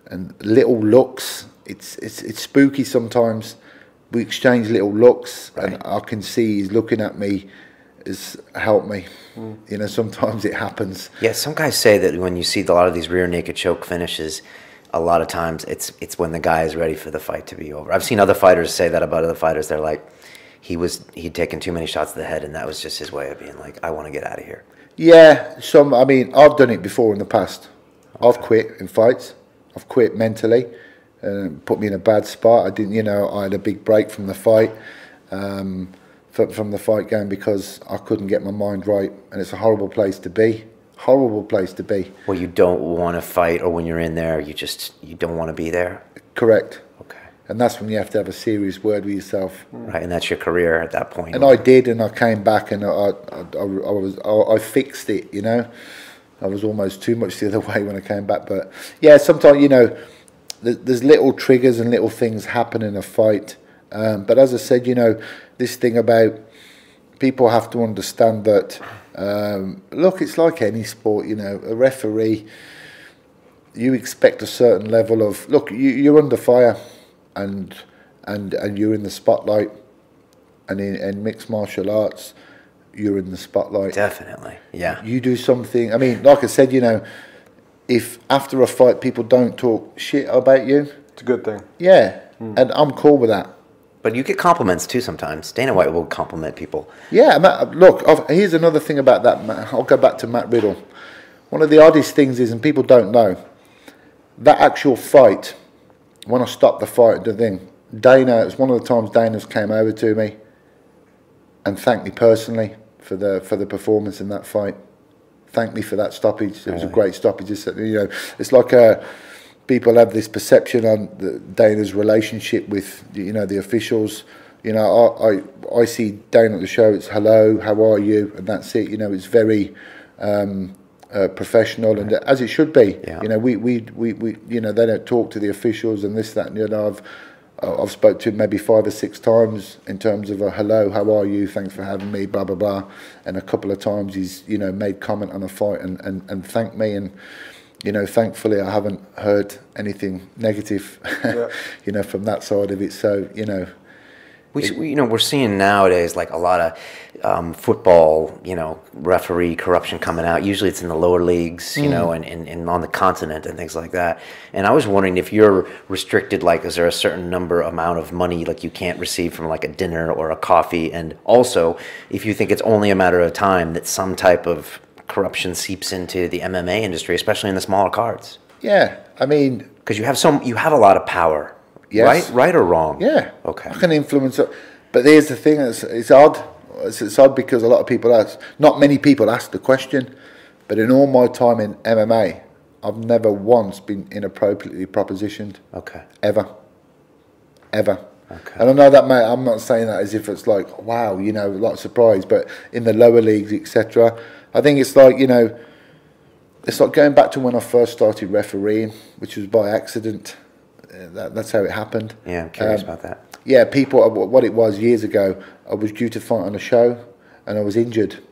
And little looks, it's spooky sometimes. We exchange little looks, right, and I can see he's looking at me as help me. You know, sometimes it happens. Yeah, some guys say that when you see a lot of these rear naked choke finishes, a lot of times it's when the guy is ready for the fight to be over. I've seen other fighters say that about other fighters. They're like, he'd taken too many shots to the head, and that was just his way of being like, I want to get out of here. Yeah, I mean, I've done it before in the past. Okay. I've quit in fights. I've quit mentally. Put me in a bad spot. I didn't, you know, I had a big break from the fight, from the fight game, because I couldn't get my mind right, and it's a horrible place to be. Horrible place to be. Well, you don't want to fight, or when you're in there, you don't want to be there. Correct. Okay. And that's when you have to have a serious word with yourself. Right, and that's your career at that point. And I did, and I came back, and I fixed it. You know, I was almost too much the other way when I came back, but yeah, sometimes, you know, there's little triggers and little things happen in a fight. But as I said, you know, this thing about people have to understand that, look, it's like any sport, you know, a referee, you expect a certain level of, look, you're under fire and you're in the spotlight, and in mixed martial arts, you're in the spotlight. Definitely, yeah. You do something, I mean, like I said, you know, if after a fight people don't talk shit about you, it's a good thing. Yeah, and I'm cool with that. But you get compliments too sometimes. Dana White will compliment people. Yeah, look, here's another thing about that. I'll go back to Matt Riddle. One of the oddest things is, and people don't know, that actual fight, when I stopped the fight, the thing, Dana, it's one of the times Dana's came over to me and thanked me personally for the performance in that fight. Thanked me for that stoppage. It was a great stoppage. You know, it's like people have this perception on Dana's relationship with, you know, the officials. You know, I see Dana at the show. It's hello, how are you, and that's it. You know, it's very professional, and as it should be. Yeah. You know, we you know, they don't talk to the officials and this, that, and you know, I've spoke to him maybe 5 or 6 times in terms of a hello, how are you, thanks for having me, blah, blah, blah. And a couple of times he's, you know, made comment on a fight and thanked me. And, you know, thankfully I haven't heard anything negative, yeah, you know, from that side of it. So, you know. You know, we're seeing nowadays like a lot of football, you know, referee corruption coming out. Usually it's in the lower leagues, you know, and on the continent and things like that. And I was wondering if you're restricted, like, is there a certain amount of money like you can't receive from like a dinner or a coffee? And also, if you think it's only a matter of time that some type of corruption seeps into the MMA industry, especially in the smaller cards. Yeah, I mean, because you have a lot of power. Yes. Right or wrong? Yeah. Okay. I can influence it. But here's the thing, it's odd. It's odd because a lot of people ask, not many people ask the question, but in all my time in MMA, I've never once been inappropriately propositioned. Okay. Ever. Okay. And I know that, mate, I'm not saying that as if it's like, wow, you know, like surprise, but in the lower leagues, etc., I think it's like, you know, it's like going back to when I first started refereeing, which was by accident. That's how it happened. Yeah, I'm curious about that. Yeah, what it was years ago, I was due to fight on a show and I was injured.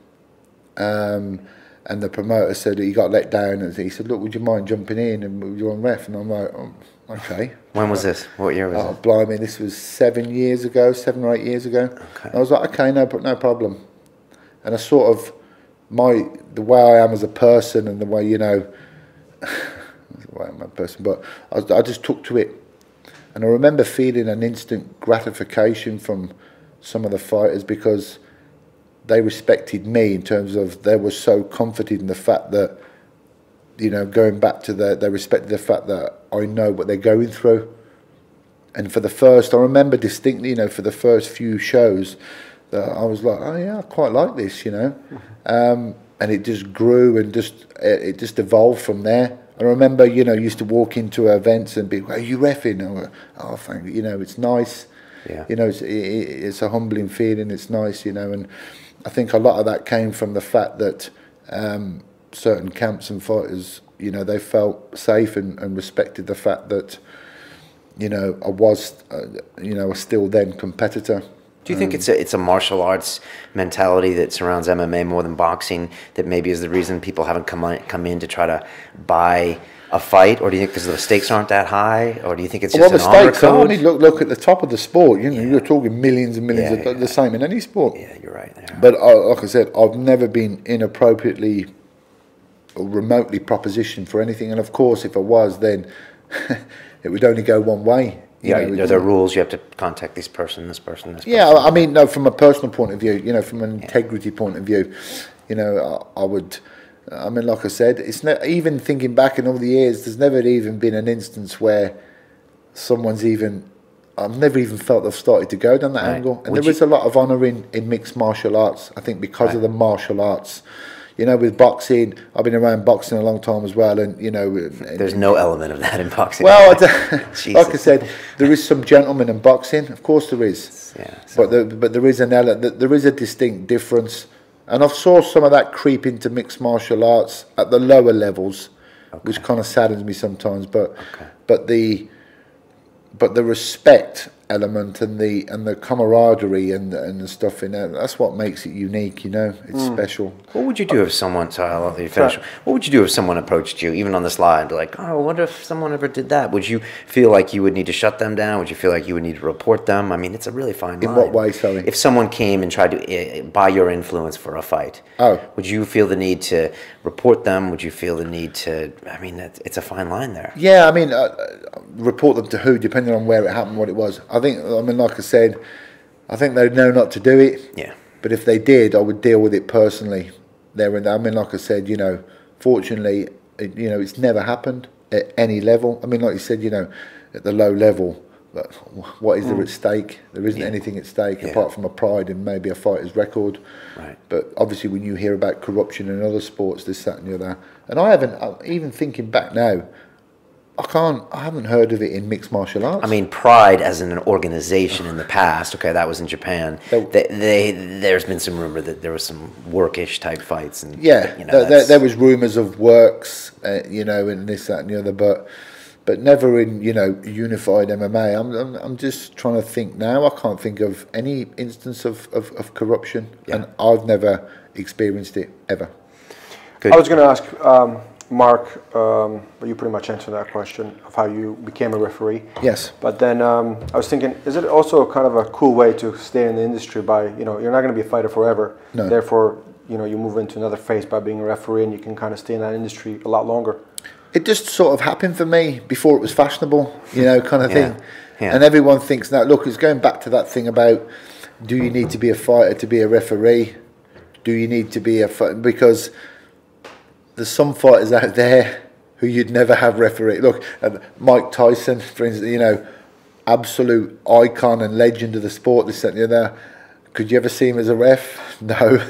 And the promoter said that he got let down, and he said, look, would you mind jumping in and you're on ref? And I'm like, oh, okay. When was this? What year was it? Oh, blimey, this was 7 or 8 years ago. Okay. I was like, okay, no problem. And I sort of, the way I am as a person and the way, you know, but I just took to it, and I remember feeling an instant gratification from some of the fighters because they respected me in terms of they were so comforted in the fact that you know, going back to they respected the fact that I know what they're going through. And for the first, I remember distinctly, you know, for the first few shows, that I was like, oh yeah, I quite like this, you know. And it just grew and it just evolved from there. I remember, you know, used to walk into events and be, are you reffing? I went, oh, thank you. You know, it's nice. Yeah. You know, it's a humbling feeling. It's nice, you know. And I think a lot of that came from the fact that certain camps and fighters, you know, they felt safe and respected the fact that, you know, I was, you know, a still then competitor. Do you think it's a martial arts mentality that surrounds MMA more than boxing that maybe is the reason people haven't come in to try to buy a fight? Or do you think because the stakes aren't that high? Or do you think it's just an honor code? I mean, look at the top of the sport. You know, you're talking millions and millions of the same in any sport. Yeah, you're right there. But like I said, I've never been inappropriately or remotely propositioned for anything. And of course, if I was, then it would only go one way. Yeah, there are rules. You have to contact this person, this person, this person. Yeah, I mean, no, from a personal point of view, you know, from an integrity point of view, you know, I would, I mean, like I said, it's not, even thinking back in all the years, there's never even been an instance where someone's even, I've never even felt they've started to go down that angle. And there is a lot of honour in mixed martial arts, I think, because of the martial arts. You know, with boxing, I've been around boxing a long time as well, and you know, there's no element of that in boxing. Well, like I said, there is some gentlemen in boxing, of course there is. Yeah. But there is an element, there is a distinct difference, and I've saw some of that creep into mixed martial arts at the lower levels, which kind of saddens me sometimes. But the respect element and the camaraderie and the stuff in there, that's what makes it unique, you know. It's special. What would you do if someone, sorry, I'll let you finish. What would you do if someone approached you, even on the slide, like, oh, I wonder if someone ever did that? Would you feel like you would need to shut them down? Would you feel like you would need to report them? I mean, it's a really fine line. In what way, sorry? If someone came and tried to buy your influence for a fight, would you feel the need to report them? Would you feel the need to, I mean, it's a fine line there. Yeah, I mean, report them to who, depending on where it happened, what it was. I mean, like I said, I think they know not to do it. Yeah. But if they did, I would deal with it personally. There and I mean, like I said, you know, fortunately, you know, it's never happened at any level. I mean, like you said, you know, at the low level, what is there at stake? There isn't anything at stake apart from a pride in maybe a fighter's record. Right. But obviously, when you hear about corruption in other sports, this, that, and the other, and I haven't even thinking back now. I haven't heard of it in mixed martial arts. I mean, Pride as an organization in the past, okay, that was in Japan. There's been some rumor that there was some workish type fights. And, yeah, you know, there was rumours of works, you know, and this, that and the other, but never in, you know, unified MMA. I'm just trying to think now. I can't think of any instance of corruption, and I've never experienced it, ever. Good. I was going to ask... Mark, you pretty much answered that question of how you became a referee. Yes. But then I was thinking, is it also kind of a cool way to stay in the industry by, you know, you're not going to be a fighter forever. No. Therefore, you know, you move into another phase by being a referee and you can kind of stay in that industry a lot longer. It just sort of happened for me before it was fashionable, you know, kind of thing. Yeah. And everyone thinks now, look, it's going back to that thing about, do you need to be a fighter to be a referee? Do you need to be a fighter? Because there's some fighters out there who you'd never have referee. Look, Mike Tyson, for instance, you know, absolute icon and legend of the sport, this, that, and the other. Could you ever see him as a ref? No.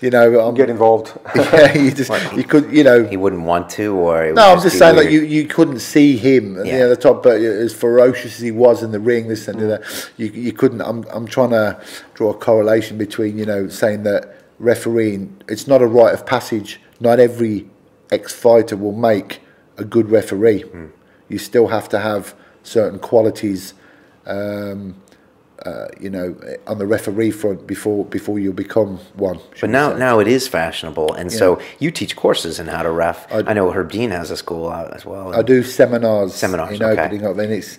You know, get involved. Yeah, you could, you know. He wouldn't want to, or no, I'm just saying, like you couldn't see him at the top, but as ferocious as he was in the ring, this and that, you couldn't. I'm trying to draw a correlation between, you know, saying that refereeing, it's not a rite of passage. Not every ex-fighter will make a good referee. You still have to have certain qualities, you know, on the referee front before you become one. But now it is fashionable, and so you teach courses in how to ref. I know Herb Dean has a school out as well. I do seminars in okay. opening up, and it's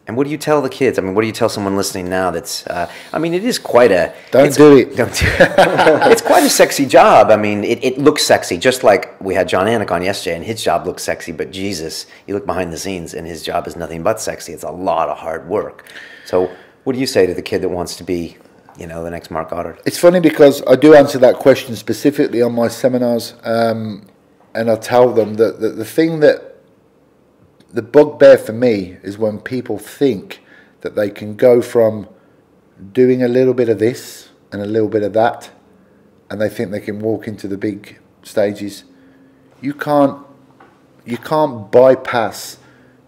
And what do you tell the kids? I mean, what do you tell someone listening now that's, I mean, it is quite a... Don't do it. It's quite a sexy job. I mean, it looks sexy, just like we had John Anik on yesterday, and his job looks sexy, but Jesus, you look behind the scenes, and his job is nothing but sexy. It's a lot of hard work. So what do you say to the kid that wants to be, you know, the next Marc Goddard? It's funny because I do answer that question specifically on my seminars. and I tell them that the thing that the bugbear for me is when people think that they can go from doing a little bit of this and a little bit of that, and they think they can walk into the big stages. You can't bypass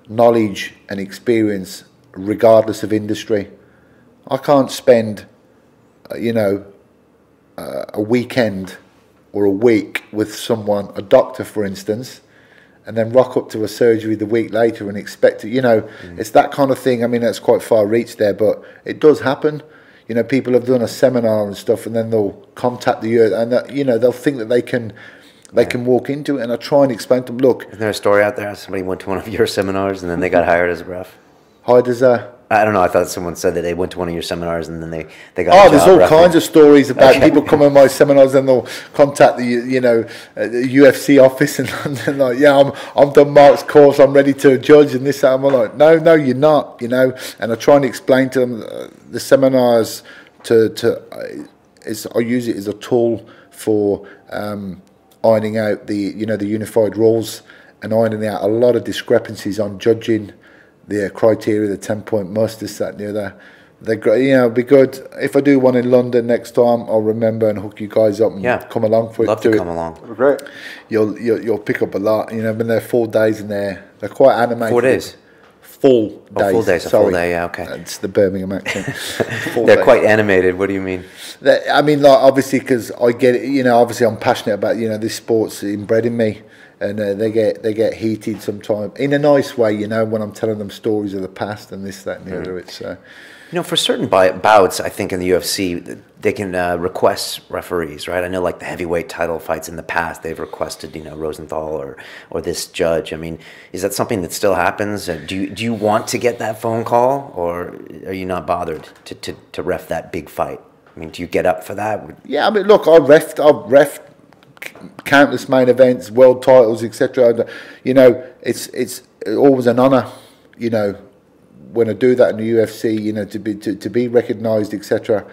knowledge and experience regardless of industry. I can't spend, a weekend or a week with someone, a doctor for instance, and then rock up to a surgery the week later and expect it. It's that kind of thing. I mean, that's quite far reach there, but it does happen. People have done a seminar and stuff, and then they'll contact the and they'll think that they can walk into it. And I try and explain to them, look. Isn't there a story out there? Somebody went to one of your seminars and then they got hired as a ref. Hired as a. I don't know. I thought someone said that they went to one of your seminars and then they got. Oh, there's all kinds of stories about people coming to my seminars and they'll contact the the UFC office and they're like, yeah, I'm done Mark's course, I'm ready to judge and this. I'm like, no, you're not. And I try and explain to them the seminars I use it as a tool for ironing out the unified rules and ironing out a lot of discrepancies on judging. The criteria, the 10-point must, this, that, and the other. They're great. It'd be good if I do one in London next time. I'll remember and hook you guys up and come along for it. Love to come along. Great. You'll pick up a lot. I've been there 4 days and they're quite animated. 4 days. Full days. Full days. Sorry. A full day. Yeah. Okay. It's the Birmingham accent. They're quite animated. What do you mean? I mean, like obviously because I get it. Obviously I'm passionate about this sport's inbred in me. And they get heated sometimes in a nice way, when I'm telling them stories of the past and this, that, and the other. It's for certain bouts, I think in the UFC they can request referees, right? I know like the heavyweight title fights in the past, they've requested Rosenthal or this judge. I mean, is that something that still happens? Do you want to get that phone call, or are you not bothered to ref that big fight? I mean, do you get up for that? Yeah, I mean, look, I've refed countless main events, world titles, etc. It's always an honour, when I do that in the UFC, to be recognised, etc.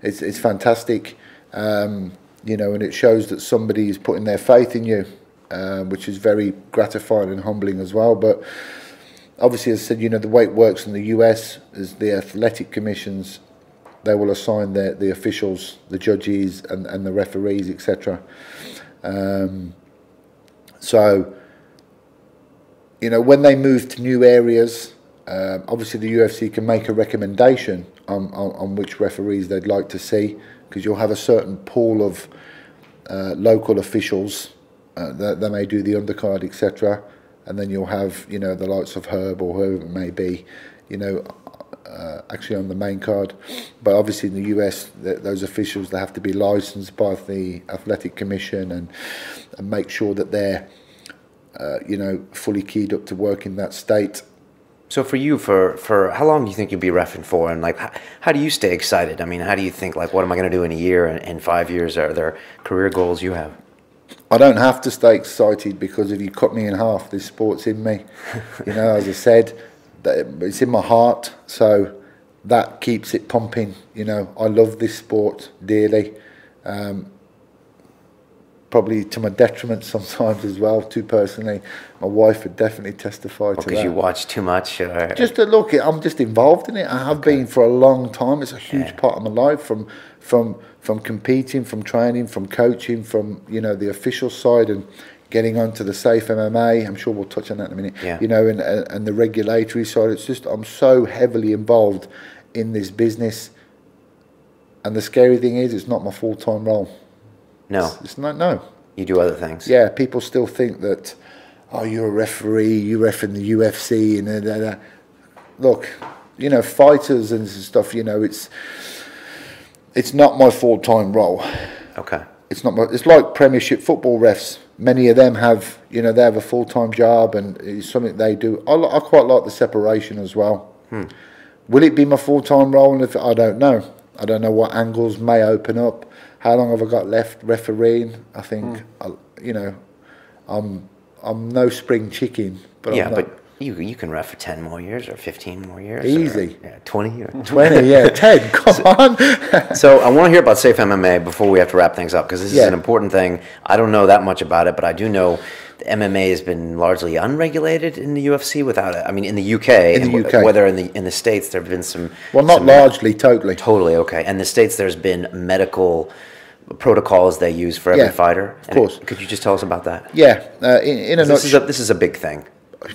It's fantastic, and it shows that somebody is putting their faith in you, which is very gratifying and humbling as well. But obviously, as I said, the way it works in the US is the athletic commissions. They will assign the officials, the judges, and the referees, etc. So, when they move to new areas, obviously the UFC can make a recommendation on which referees they'd like to see, because you'll have a certain pool of local officials that they may do the undercard, etc. And then you'll have, the likes of Herb or whoever it may be, actually on the main card. But obviously in the US, those officials, they have to be licensed by the athletic commission and make sure that they're fully keyed up to work in that state. So for you, for how long do you think you'll be reffing for, and like how do you stay excited? I mean, how do you think, like, what am I going to do in a year and 5 years? Are there career goals you have? I don't have to stay excited, because if you cut me in half, this sport's in me. As I said, it's in my heart, so that keeps it pumping. I love this sport dearly, probably to my detriment sometimes as well, too personally. My wife would definitely testify to that. Because you watch too much? Or? Just to look, I'm just involved in it. I have been for a long time. It's a huge part of my life, from competing, from training, from coaching, from the official side, and getting onto the safe MMA. I'm sure we'll touch on that in a minute. Yeah. And the regulatory side. It's just, I'm so heavily involved in this business, and the scary thing is, it's not my full-time role. No. It's not. No. You do other things. Yeah, people still think that, oh, you're a referee, you ref in the UFC, and look, fighters and stuff. It's not my full-time role. Okay. It's not. It's like Premiership football refs. Many of them have, they have a full-time job, and it's something they do. I quite like the separation as well. Will it be my full-time role? And I don't know. I don't know what angles may open up. How long have I got left refereeing? I think, I'm no spring chicken, but You can ref for 10 more years or 15 more years. Easy. Or, yeah, 20 or 20, yeah, 10, come on. So I want to hear about Safe MMA before we have to wrap things up, because this is an important thing. I don't know that much about it, but I do know the MMA has been largely unregulated in the UFC without it. I mean, in the UK. In the UK. Whether in the States there have been some... Well, not largely, totally. Totally, okay. And the States there's been medical protocols they use for every fighter. Of course. Could you just tell us about that? Yeah, in a nutshell... This is a big thing.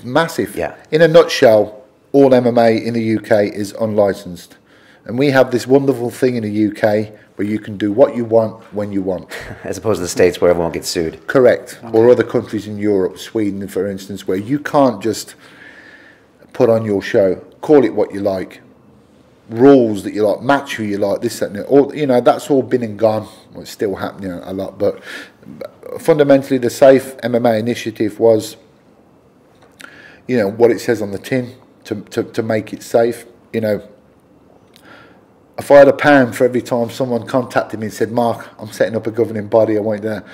Massive. Yeah. In a nutshell, all MMA in the UK is unlicensed. And we have this wonderful thing in the UK where you can do what you want when you want. As opposed to the States where everyone gets sued. Correct. Okay. Or other countries in Europe, Sweden, for instance, where you can't just put on your show, call it what you like, rules that you like, match who you like, this, that, and that. All, you know, that's all been and gone. Well, it's still happening a lot. But fundamentally, the Safe MMA initiative was, you know, what it says on the tin to make it safe. You know, if I had £1 for every time someone contacted me and said, Mark, I'm setting up a governing body, I want you to,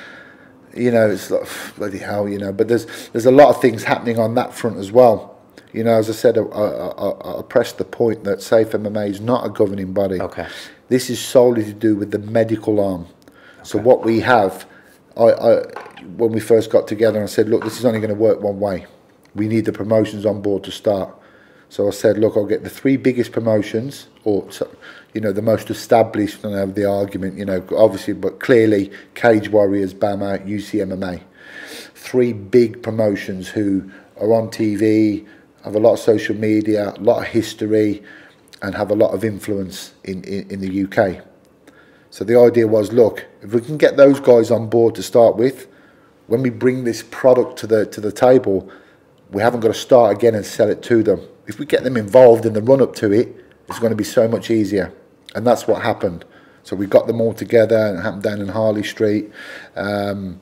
you know, it's like, bloody hell, you know. But there's a lot of things happening on that front as well. You know, as I said, I pressed the point that Safe MMA is not a governing body. Okay. This is solely to do with the medical arm. Okay. So what we have, when we first got together, I said, look, this is only going to work one way. We need the promotions on board to start. So I said, look, I'll get the 3 biggest promotions, or, you know, the most established, and I have the argument, you know, obviously, but clearly, Cage Warriors, BAMA, UC MMA. 3 big promotions who are on TV, have a lot of social media, a lot of history, and have a lot of influence in the UK. So the idea was, look, if we can get those guys on board to start with, when we bring this product to the table, we haven't got to start again and sell it to them. If we get them involved in the run-up to it, it's going to be so much easier. And that's what happened. So we got them all together, and it happened down in Harley Street. A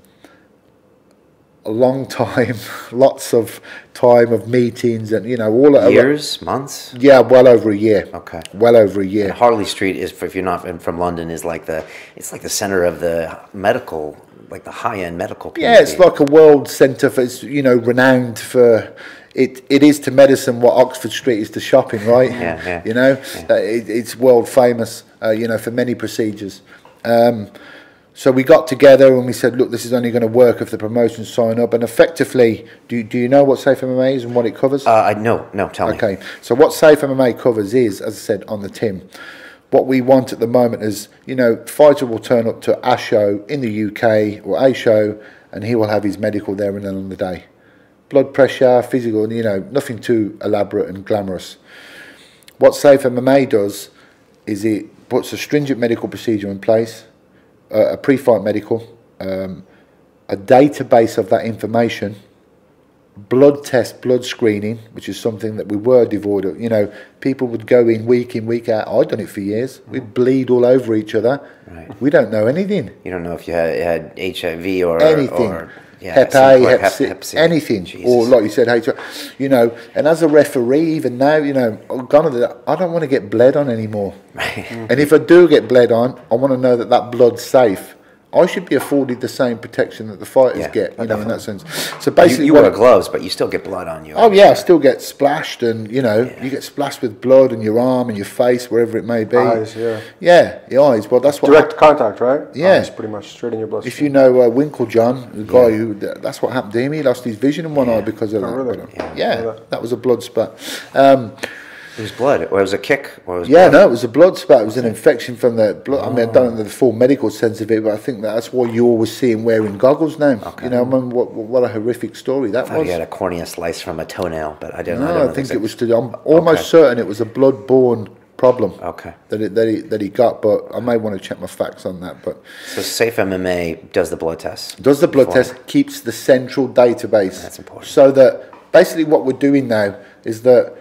long time, lots of time of meetings, and, you know, all years, months. Yeah, well over a year. Okay, well over a year. And Harley Street is, if you're not from London, is like it's like the center of the medical, like the high-end medical community. Yeah, it's like a world centre for, it's, you know, renowned for. It is to medicine what Oxford Street is to shopping, right? Yeah. You know, it's world famous, you know, for many procedures. So we got together and we said, look, this is only going to work if the promotions sign up. And effectively, do you know what Safe MMA is and what it covers? No, tell me. Okay, so what Safe MMA covers is, as I said, on the tin. What we want at the moment is, you know, fighter will turn up to a show in the UK or a show, and he will have his medical there and then on the day. Blood pressure, physical, you know, nothing too elaborate and glamorous. What Safe MMA does is it puts a stringent medical procedure in place, a pre-fight medical, a database of that information, blood test, blood screening, which is something that we were devoid of. You know, people would go in, week out. I'd done it for years. We'd bleed all over each other. Right. We don't know anything. You don't know if you had HIV or anything. Hep A, Hep C, anything. Jesus. Or like you said, HIV. You know, and as a referee, even now, you know, I don't want to get bled on anymore. Right. And if I do get bled on, I want to know that that blood's safe. I should be afforded the same protection that the fighters get, you know, in that sense. So basically, you wear gloves, but you still get blood on you. Oh yeah, I still get splashed, and you know, you get splashed with blood in your arm and your face, wherever it may be. Eyes, yeah. Yeah, your eyes. Well, that's what direct contact, right? Yeah, it's pretty much straight in your bloodstream. If you know Winklejohn, the guy who, that's what happened to him. He lost his vision in one eye because of that. Really? Yeah, that was a blood spot. It was blood, or it was a kick, or it was blood? No, it was a blood spot. It was an infection from the blood. I mean, I don't know the full medical sense of it, but I think that's why you always see him wearing goggles now. Okay. You know, I remember what a horrific story that was. He had a cornea slice from a toenail, but I don't know. No, I think it was. I'm almost certain it was a blood-borne problem. Okay. That he got, but I may want to check my facts on that. But so Safe MMA does the blood test. Does the blood test, keeps the central database. That's important. So that basically what we're doing now is that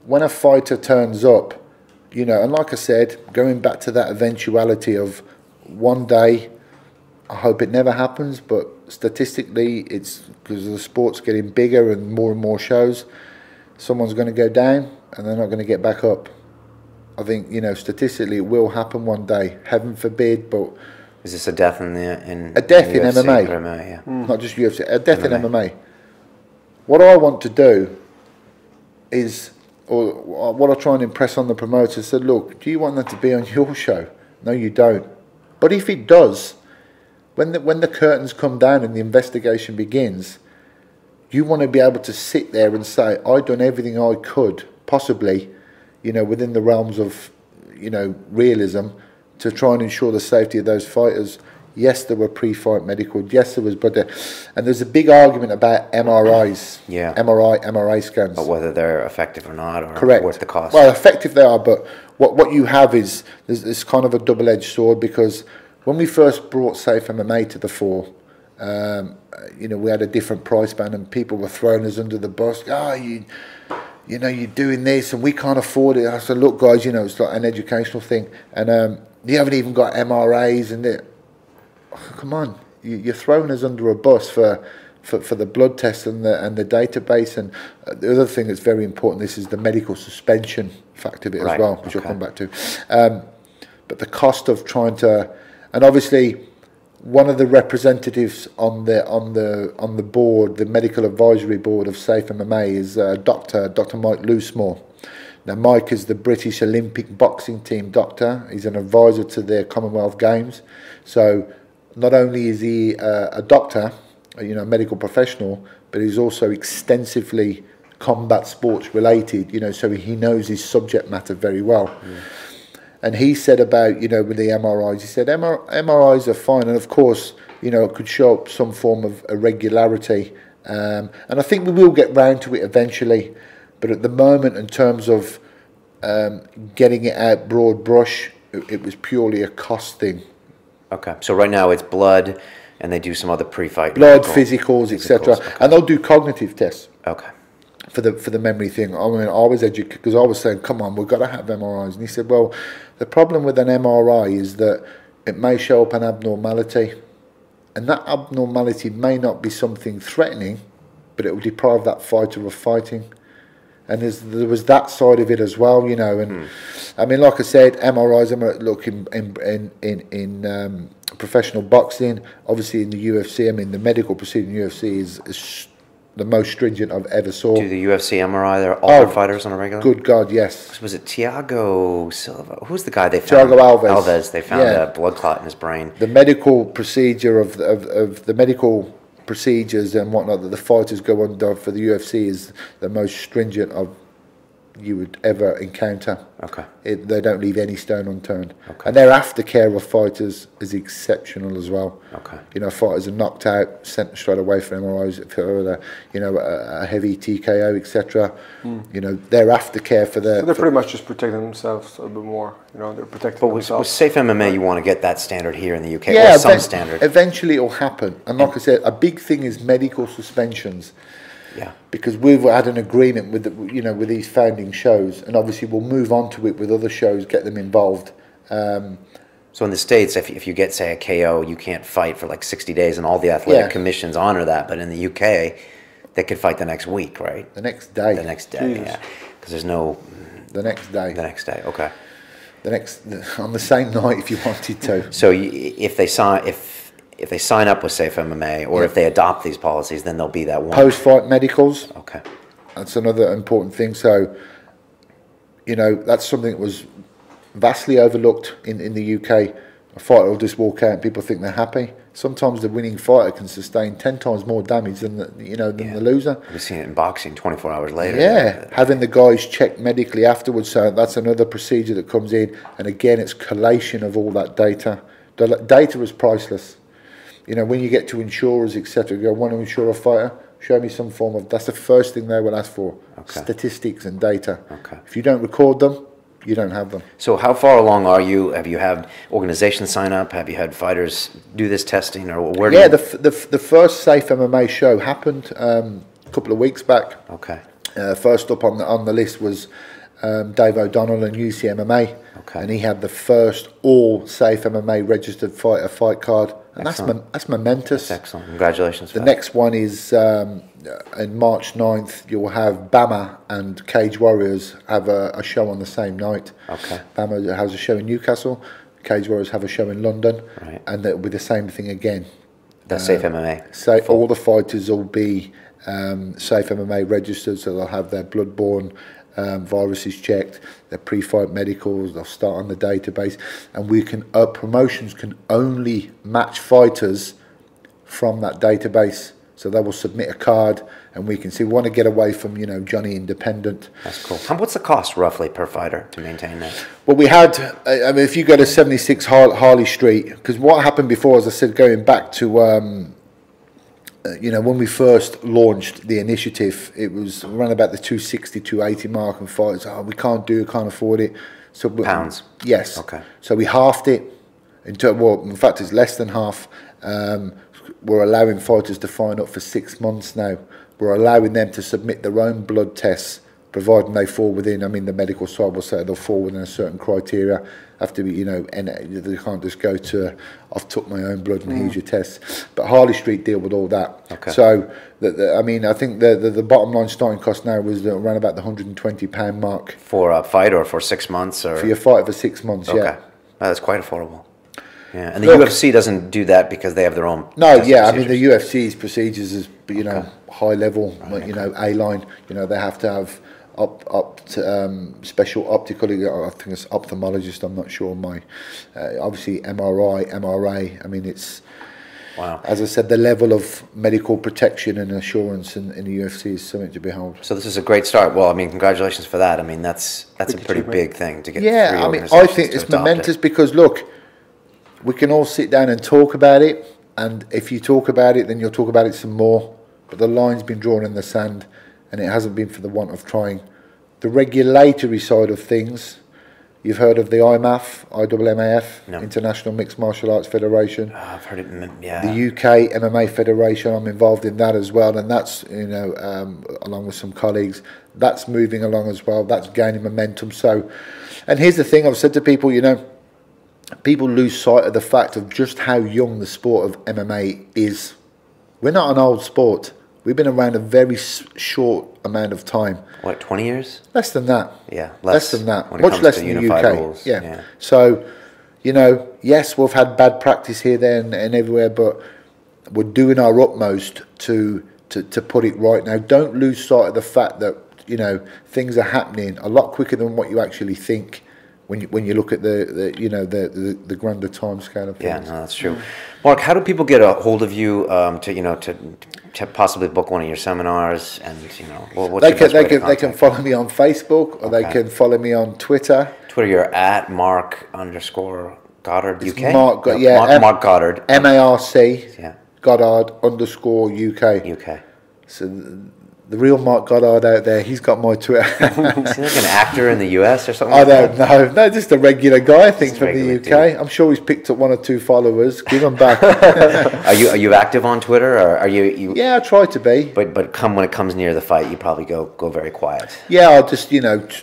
when a fighter turns up, you know, and like I said, going back to that eventuality of one day, I hope it never happens, but statistically, it's because the sport's getting bigger and more shows, someone's going to go down and they're not going to get back up. I think, you know, statistically it will happen one day. Heaven forbid, but... Is this a death in a death in UFC, MMA, yeah. Not just UFC, a death in MMA. What I want to do is, or what I try and impress on the promoter, said, look, do you want that to be on your show? No, you don't. But if it does, when the curtains come down and the investigation begins, you want to be able to sit there and say, I've done everything I could, possibly, you know, within the realms of, you know, realism, to try and ensure the safety of those fighters. Yes, there were pre-fight medical. Yes, there was, and there's a big argument about MRIs. Yeah. MRI scans. But whether they're effective or not, or correct. worth the cost. Well, effective they are, but what you have is there's kind of a double-edged sword, because when we first brought Safe MMA to the fore, you know, we had a different price band, and people were throwing us under the bus. You know, you're doing this, and we can't afford it. I said, look, guys, you know, it's like an educational thing, and you haven't even got MRAs and it. Come on, you're throwing us under a bus for the blood test and the database. And the other thing that's very important, this is the medical suspension factor of it as well, which I'll come back to. But the cost of trying to, and obviously one of the representatives on the board, the medical advisory board of Safe MMA, is Dr. Mike Loosemore. Now, Mike is the British Olympic boxing team doctor. He's an advisor to the Commonwealth Games. So not only is he a doctor, you know, a medical professional, but he's also extensively combat sports related, you know, so he knows his subject matter very well. Yeah. And he said about, you know, with the MRIs, he said MRIs are fine, and of course, you know, it could show up some form of irregularity. And I think we will get round to it eventually. But at the moment, in terms of getting it out broad brush, it was purely a cost thing. Okay, so right now it's blood, and they do some other pre-fight. Blood, physicals, etc. Okay. And they'll do cognitive tests. Okay. For the memory thing. I mean, I was educated, because I was saying, come on, we've got to have MRIs. And he said, well, the problem with an MRI is that it may show up an abnormality. And that abnormality may not be something threatening, but it will deprive that fighter of fighting. And there was that side of it as well, you know. And I mean, like I said, MRIs. Look, in professional boxing, obviously in the UFC. I mean, the medical procedure in the UFC is the most stringent I've ever saw. Do the UFC MRI all their fighters on a regular? Good God, yes. Was it Thiago Silva? Who's the guy they found? Thiago Alves. Alves. They found a blood clot in his brain. The medical procedure of the medical procedures and whatnot that the fighters go under for the UFC is the most stringent you would ever encounter. Okay. They don't leave any stone unturned. Okay. And their aftercare of fighters is exceptional as well. Okay. You know, fighters are knocked out, sent straight away for MRIs, for you know, a heavy TKO, etc. You know, their aftercare for their... So they're pretty much just protecting themselves a bit more. You know, they're protecting themselves. With Safe MMA, you want to get that standard here in the UK, yeah, or some standard. Eventually it'll happen. And like I said, a big thing is medical suspensions. Yeah, because we've had an agreement with with these founding shows, and obviously we'll move on to it with other shows, get them involved. So in the States, if you get, say, a KO, you can't fight for like 60 days, and all the athletic commissions honor that. But in the UK, they could fight the next week, right? The next day. The next day, Jesus. Yeah. Because there's no... The next day. The next day, okay. On the same night if you wanted to. So if they sign up with Safe MMA, or if they adopt these policies, then there'll be that one. Post-fight medicals. Okay. That's another important thing. So, you know, that's something that was vastly overlooked in the UK. A fighter will just walk out and people think they're happy. Sometimes the winning fighter can sustain 10 times more damage than the loser. We've seen it in boxing 24 hours later. Yeah, having the guys checked medically afterwards. So that's another procedure that comes in. And again, it's collation of all that data. The data is priceless. You know, when you get to insurers, etc., you go, want to insure a fighter? Show me some form of... That's the first thing they will ask for. Okay. Statistics and data. Okay. If you don't record them, you don't have them. So how far along are you? Have you had organizations sign up? Have you had fighters do this testing? Or where? Yeah, the first Safe MMA show happened a couple of weeks back. Okay. First up on the list was Dave O'Donnell and UC MMA. Okay. And he had the first all Safe MMA registered fighter fight card. And that's momentous. That's excellent. Congratulations. The next one is in March 9th, you'll have Bama and Cage Warriors have a show on the same night. Okay. Bama has a show in Newcastle. Cage Warriors have a show in London. Right. And it'll be the same thing again. That's Safe MMA. So all the fighters will be Safe MMA registered, so they'll have their bloodborne viruses checked, their pre-fight medicals, they'll start on the database, and we can promotions can only match fighters from that database. So they will submit a card, and we can see, we want to get away from, you know, Johnny Independent. That's cool. What's the cost roughly per fighter to maintain that? Well, we had, I mean, if you go to 76 Harley Street, because what happened before, as I said, going back to, you know, when we first launched the initiative, it was around about the 260, 280 mark, and fighters, oh, we can't afford it. So pounds? Yes. Okay. So we halved it. Well, in fact, it's less than half. We're allowing fighters to sign up for 6 months now. We're allowing them to submit their own blood tests, providing they fall within, I mean, the medical side will say they'll fall within a certain criteria. Have to be, you know, and they can't just go to, I've took my own blood and here's your tests. But Harley Street deal with all that. Okay. So, I mean, I think the bottom line starting cost now was around about the £120 mark. For a fight or for 6 months? Or? For your fight for 6 months, okay. Yeah. Oh, that's quite affordable. Yeah, and the UFC doesn't do that because they have their own. No, yeah, procedures. I mean the UFC's procedures is, you know, high level, right, you know, A-line. You know, they have to have special optical. I think it's ophthalmologist. I'm not sure. Obviously MRI, MRA. I mean, it's. Wow. As I said, the level of medical protection and assurance in the UFC is something to behold. So this is a great start. Well, I mean, congratulations for that. I mean, that's a pretty big thing to get. Yeah, I mean, I think it's momentous because look, we can all sit down and talk about it, and if you talk about it, then you'll talk about it some more. But the line's been drawn in the sand, and it hasn't been for the want of trying. The regulatory side of things, you've heard of the IMMAF, no. International Mixed Martial Arts Federation. Oh, I've heard it. Yeah. The UK MMA Federation, I'm involved in that as well, and that's, you know, along with some colleagues, that's moving along as well. That's gaining momentum. So, and here's the thing: I've said to people, you know, people lose sight of the fact of just how young the sport of MMA is. We're not an old sport. We've been around a very short amount of time. What, 20 years? Less than that. Yeah, less than that. Much less than the UK. Rules. Yeah. So, you know, yes, we've had bad practice here, there, and everywhere, but we're doing our utmost to put it right now. Don't lose sight of the fact that, you know, things are happening a lot quicker than what you actually think. When you look at the grander time scale of things. Yeah, no, that's true. Mark, how do people get a hold of you to possibly book one of your seminars? And what's they can follow me on Facebook, or they can follow me on Twitter. Twitter, you're at Marc_Goddard UK. Marc Goddard. MARC. Yeah. Goddard _ UK. So the real Marc Goddard out there, he's got my Twitter. Is he like an actor in the US or something? I don't know. No, just a regular guy, I think, from the UK. Dude. I'm sure he's picked up 1 or 2 followers. Give them back. Are you active on Twitter, or are you? Yeah, I try to be. But when it comes near the fight, you probably go very quiet. Yeah, I'll just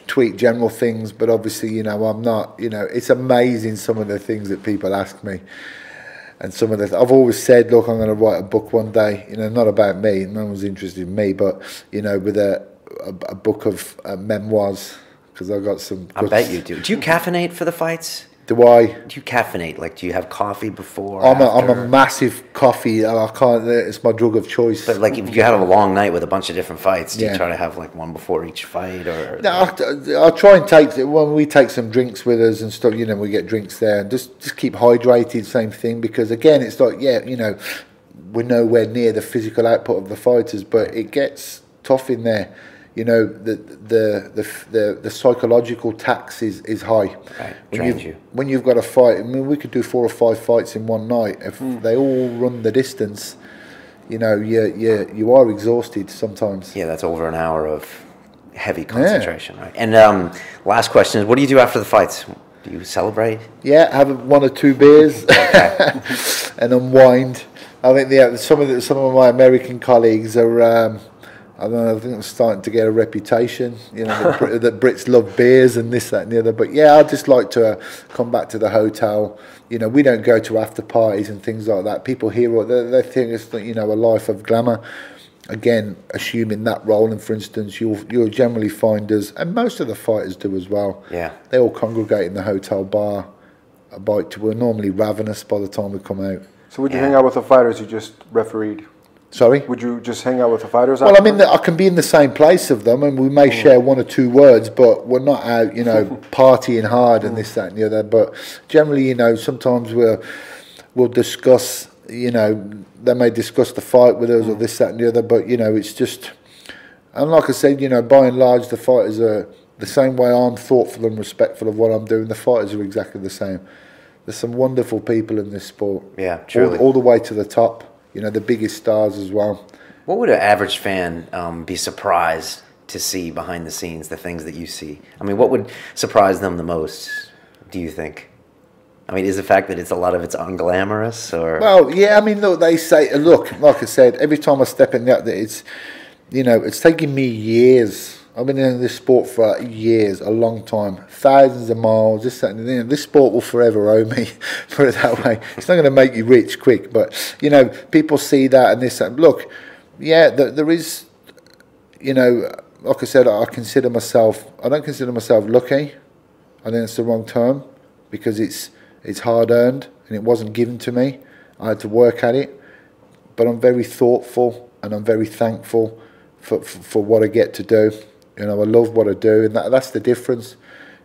tweet general things, but obviously I'm not. It's amazing some of the things that people ask me. And some of I've always said, look, I'm going to write a book one day. Not about me. No one's interested in me, but with a book of memoirs, because I've got some. I bet you do. Do you caffeinate for the fights? Do I? Do you caffeinate? Like, do you have coffee before? I'm a massive coffee. I can't. It's my drug of choice. But like, if you have a long night with a bunch of different fights, do you try to have like one before each fight, or? No, I try and take when we take some drinks with us and stuff. We get drinks there, and just keep hydrated. Same thing, because again, it's like we're nowhere near the physical output of the fighters, but it gets tough in there. The psychological tax is high. Right. When you've got a fight, I mean, we could do 4 or 5 fights in one night. If they all run the distance, you are exhausted sometimes. Yeah, that's over an hour of heavy concentration, right? And last question is, what do you do after the fights? Do you celebrate? Yeah, have 1 or 2 beers and unwind. I think some of my American colleagues are. I don't know, I think I'm starting to get a reputation, that Brits love beers and this, that and the other. But yeah, I just like to come back to the hotel. We don't go to after parties and things like that. People here, they think it's, a life of glamour. Again, assuming that role, and for instance, you'll generally find us, and most of the fighters do as well. Yeah. They all congregate in the hotel bar. We're normally ravenous by the time we come out. So would you hang out with the fighters you just refereed? Sorry? Would you just hang out with the fighters? Well, I mean, I can be in the same place of them, and we may share one or two words, but we're not out, partying hard and this, that, and the other. But generally, sometimes we'll discuss, they may discuss the fight with us or this, that, and the other. But it's just, and like I said, by and large, the fighters are the same way. I'm thoughtful and respectful of what I'm doing. The fighters are exactly the same. There's some wonderful people in this sport. Yeah, truly. All the way to the top. The biggest stars as well. What would an average fan be surprised to see behind the scenes, the things that you see? I mean, what would surprise them the most, do you think? I mean, is the fact that a lot of it's unglamorous, or? Well, yeah, I mean, look, they say, look, like I said, every time I step in that, it's taken me years. I've been in this sport for years, a long time, thousands of miles. This sport will forever owe me, put it that way. It's not going to make you rich quick, but people see that and this. And look, yeah, there is, like I said, I don't consider myself lucky. I think it's the wrong term, because it's hard earned and it wasn't given to me. I had to work at it, but I'm very thoughtful and I'm very thankful for what I get to do. I love what I do, and that's the difference.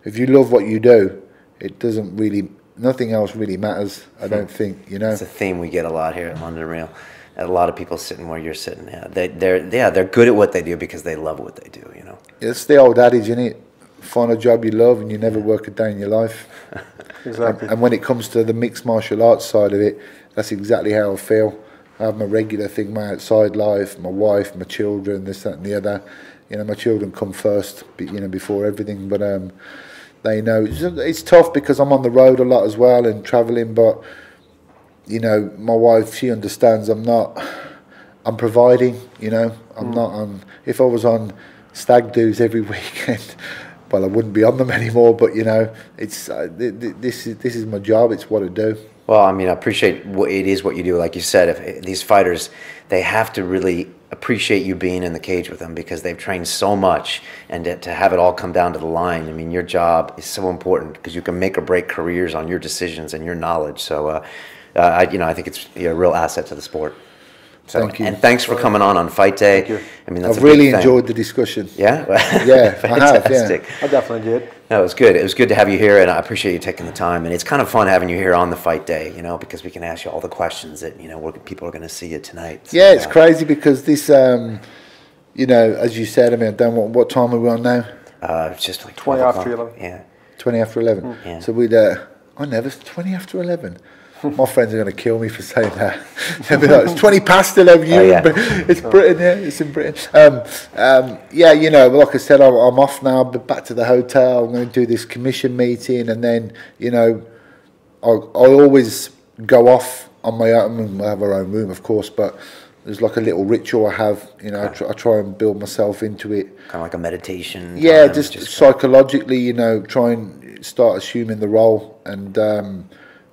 If you love what you do, it doesn't really, nothing else really matters, I don't think, It's a theme we get a lot here at London Real. A lot of people sitting where you're sitting. Yeah, they're good at what they do because they love what they do, It's the old adage, isn't it? Find a job you love and you never work a day in your life. Exactly. And when it comes to the mixed martial arts side of it, that's exactly how I feel. I have my regular thing, my outside life, my wife, my children, this, that and the other. My children come first, before everything. But they know it's tough because I'm on the road a lot as well and travelling. But my wife, she understands. I'm providing. I'm not on. If I was on stag do's every weekend, well, I wouldn't be on them anymore. But it's this is my job. It's what I do. Well, I mean, I appreciate what you do. Like you said, if these fighters, they have to really appreciate you being in the cage with them because they've trained so much, and to have it all come down to the line. I mean, your job is so important because you can make or break careers on your decisions and your knowledge. So, I think it's a real asset to the sport. So, thank you. And thanks for coming on Fight Day. Thank you. I mean, that's I've really enjoyed the discussion. Yeah? Yeah, Fantastic. I have, I definitely did. No, it was good. It was good to have you here, and I appreciate you taking the time. And it's kind of fun having you here on the Fight Day, because we can ask you all the questions that, people are going to see you tonight. So, yeah, it's crazy because this, as you said, I mean, I don't know what time are we on now? It's just like 20 after 11. Yeah. 20 after 11. Yeah. So we'd, I never, 20 after 11. My friends are going to kill me for saying that. They'll be like, it's 20 past 11. It's Britain, yeah. It's in Britain. Like I said, I'm off now. But back to the hotel. I'm going to do this commission meeting, and then I always go off on my own. I have our own room, of course, but there's like a little ritual I have. I try and build myself into it. Kind of like a meditation. Yeah, just psychologically, try and start assuming the role and.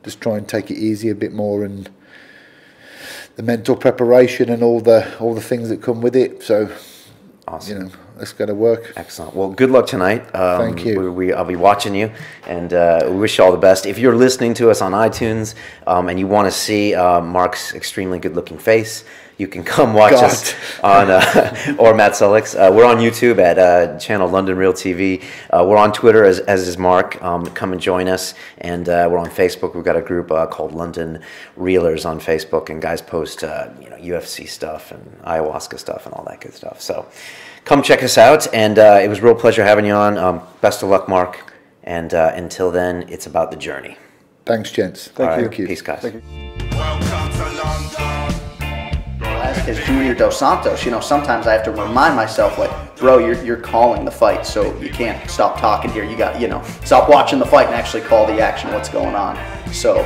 Just try and take it easy a bit more, and the mental preparation and all the things that come with it. So, awesome. Let's go to work. Excellent. Well, good luck tonight. Thank you. I'll be watching you, and we wish you all the best. If you're listening to us on iTunes and you want to see Marc's extremely good-looking face, you can come watch us on, or Matt Sullick's. We're on YouTube at channel London Real TV. We're on Twitter as is Marc. Come and join us. And we're on Facebook. We've got a group called London Reelers on Facebook, and guys post UFC stuff and ayahuasca stuff and all that good stuff. So come check us out. And it was a real pleasure having you on. Best of luck, Marc. And until then, it's about the journey. Thanks, gents. Thank you. Peace, guys. Thank you. Welcome to London. As Junior Dos Santos, sometimes I have to remind myself, like, bro, you're calling the fight, so you can't stop talking here. You got, stop watching the fight and actually call the action, what's going on. So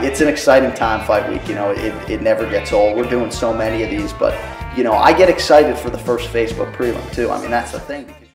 it's an exciting time, fight week. It never gets old. We're doing so many of these, but I get excited for the first Facebook prelim too. I mean, that's the thing.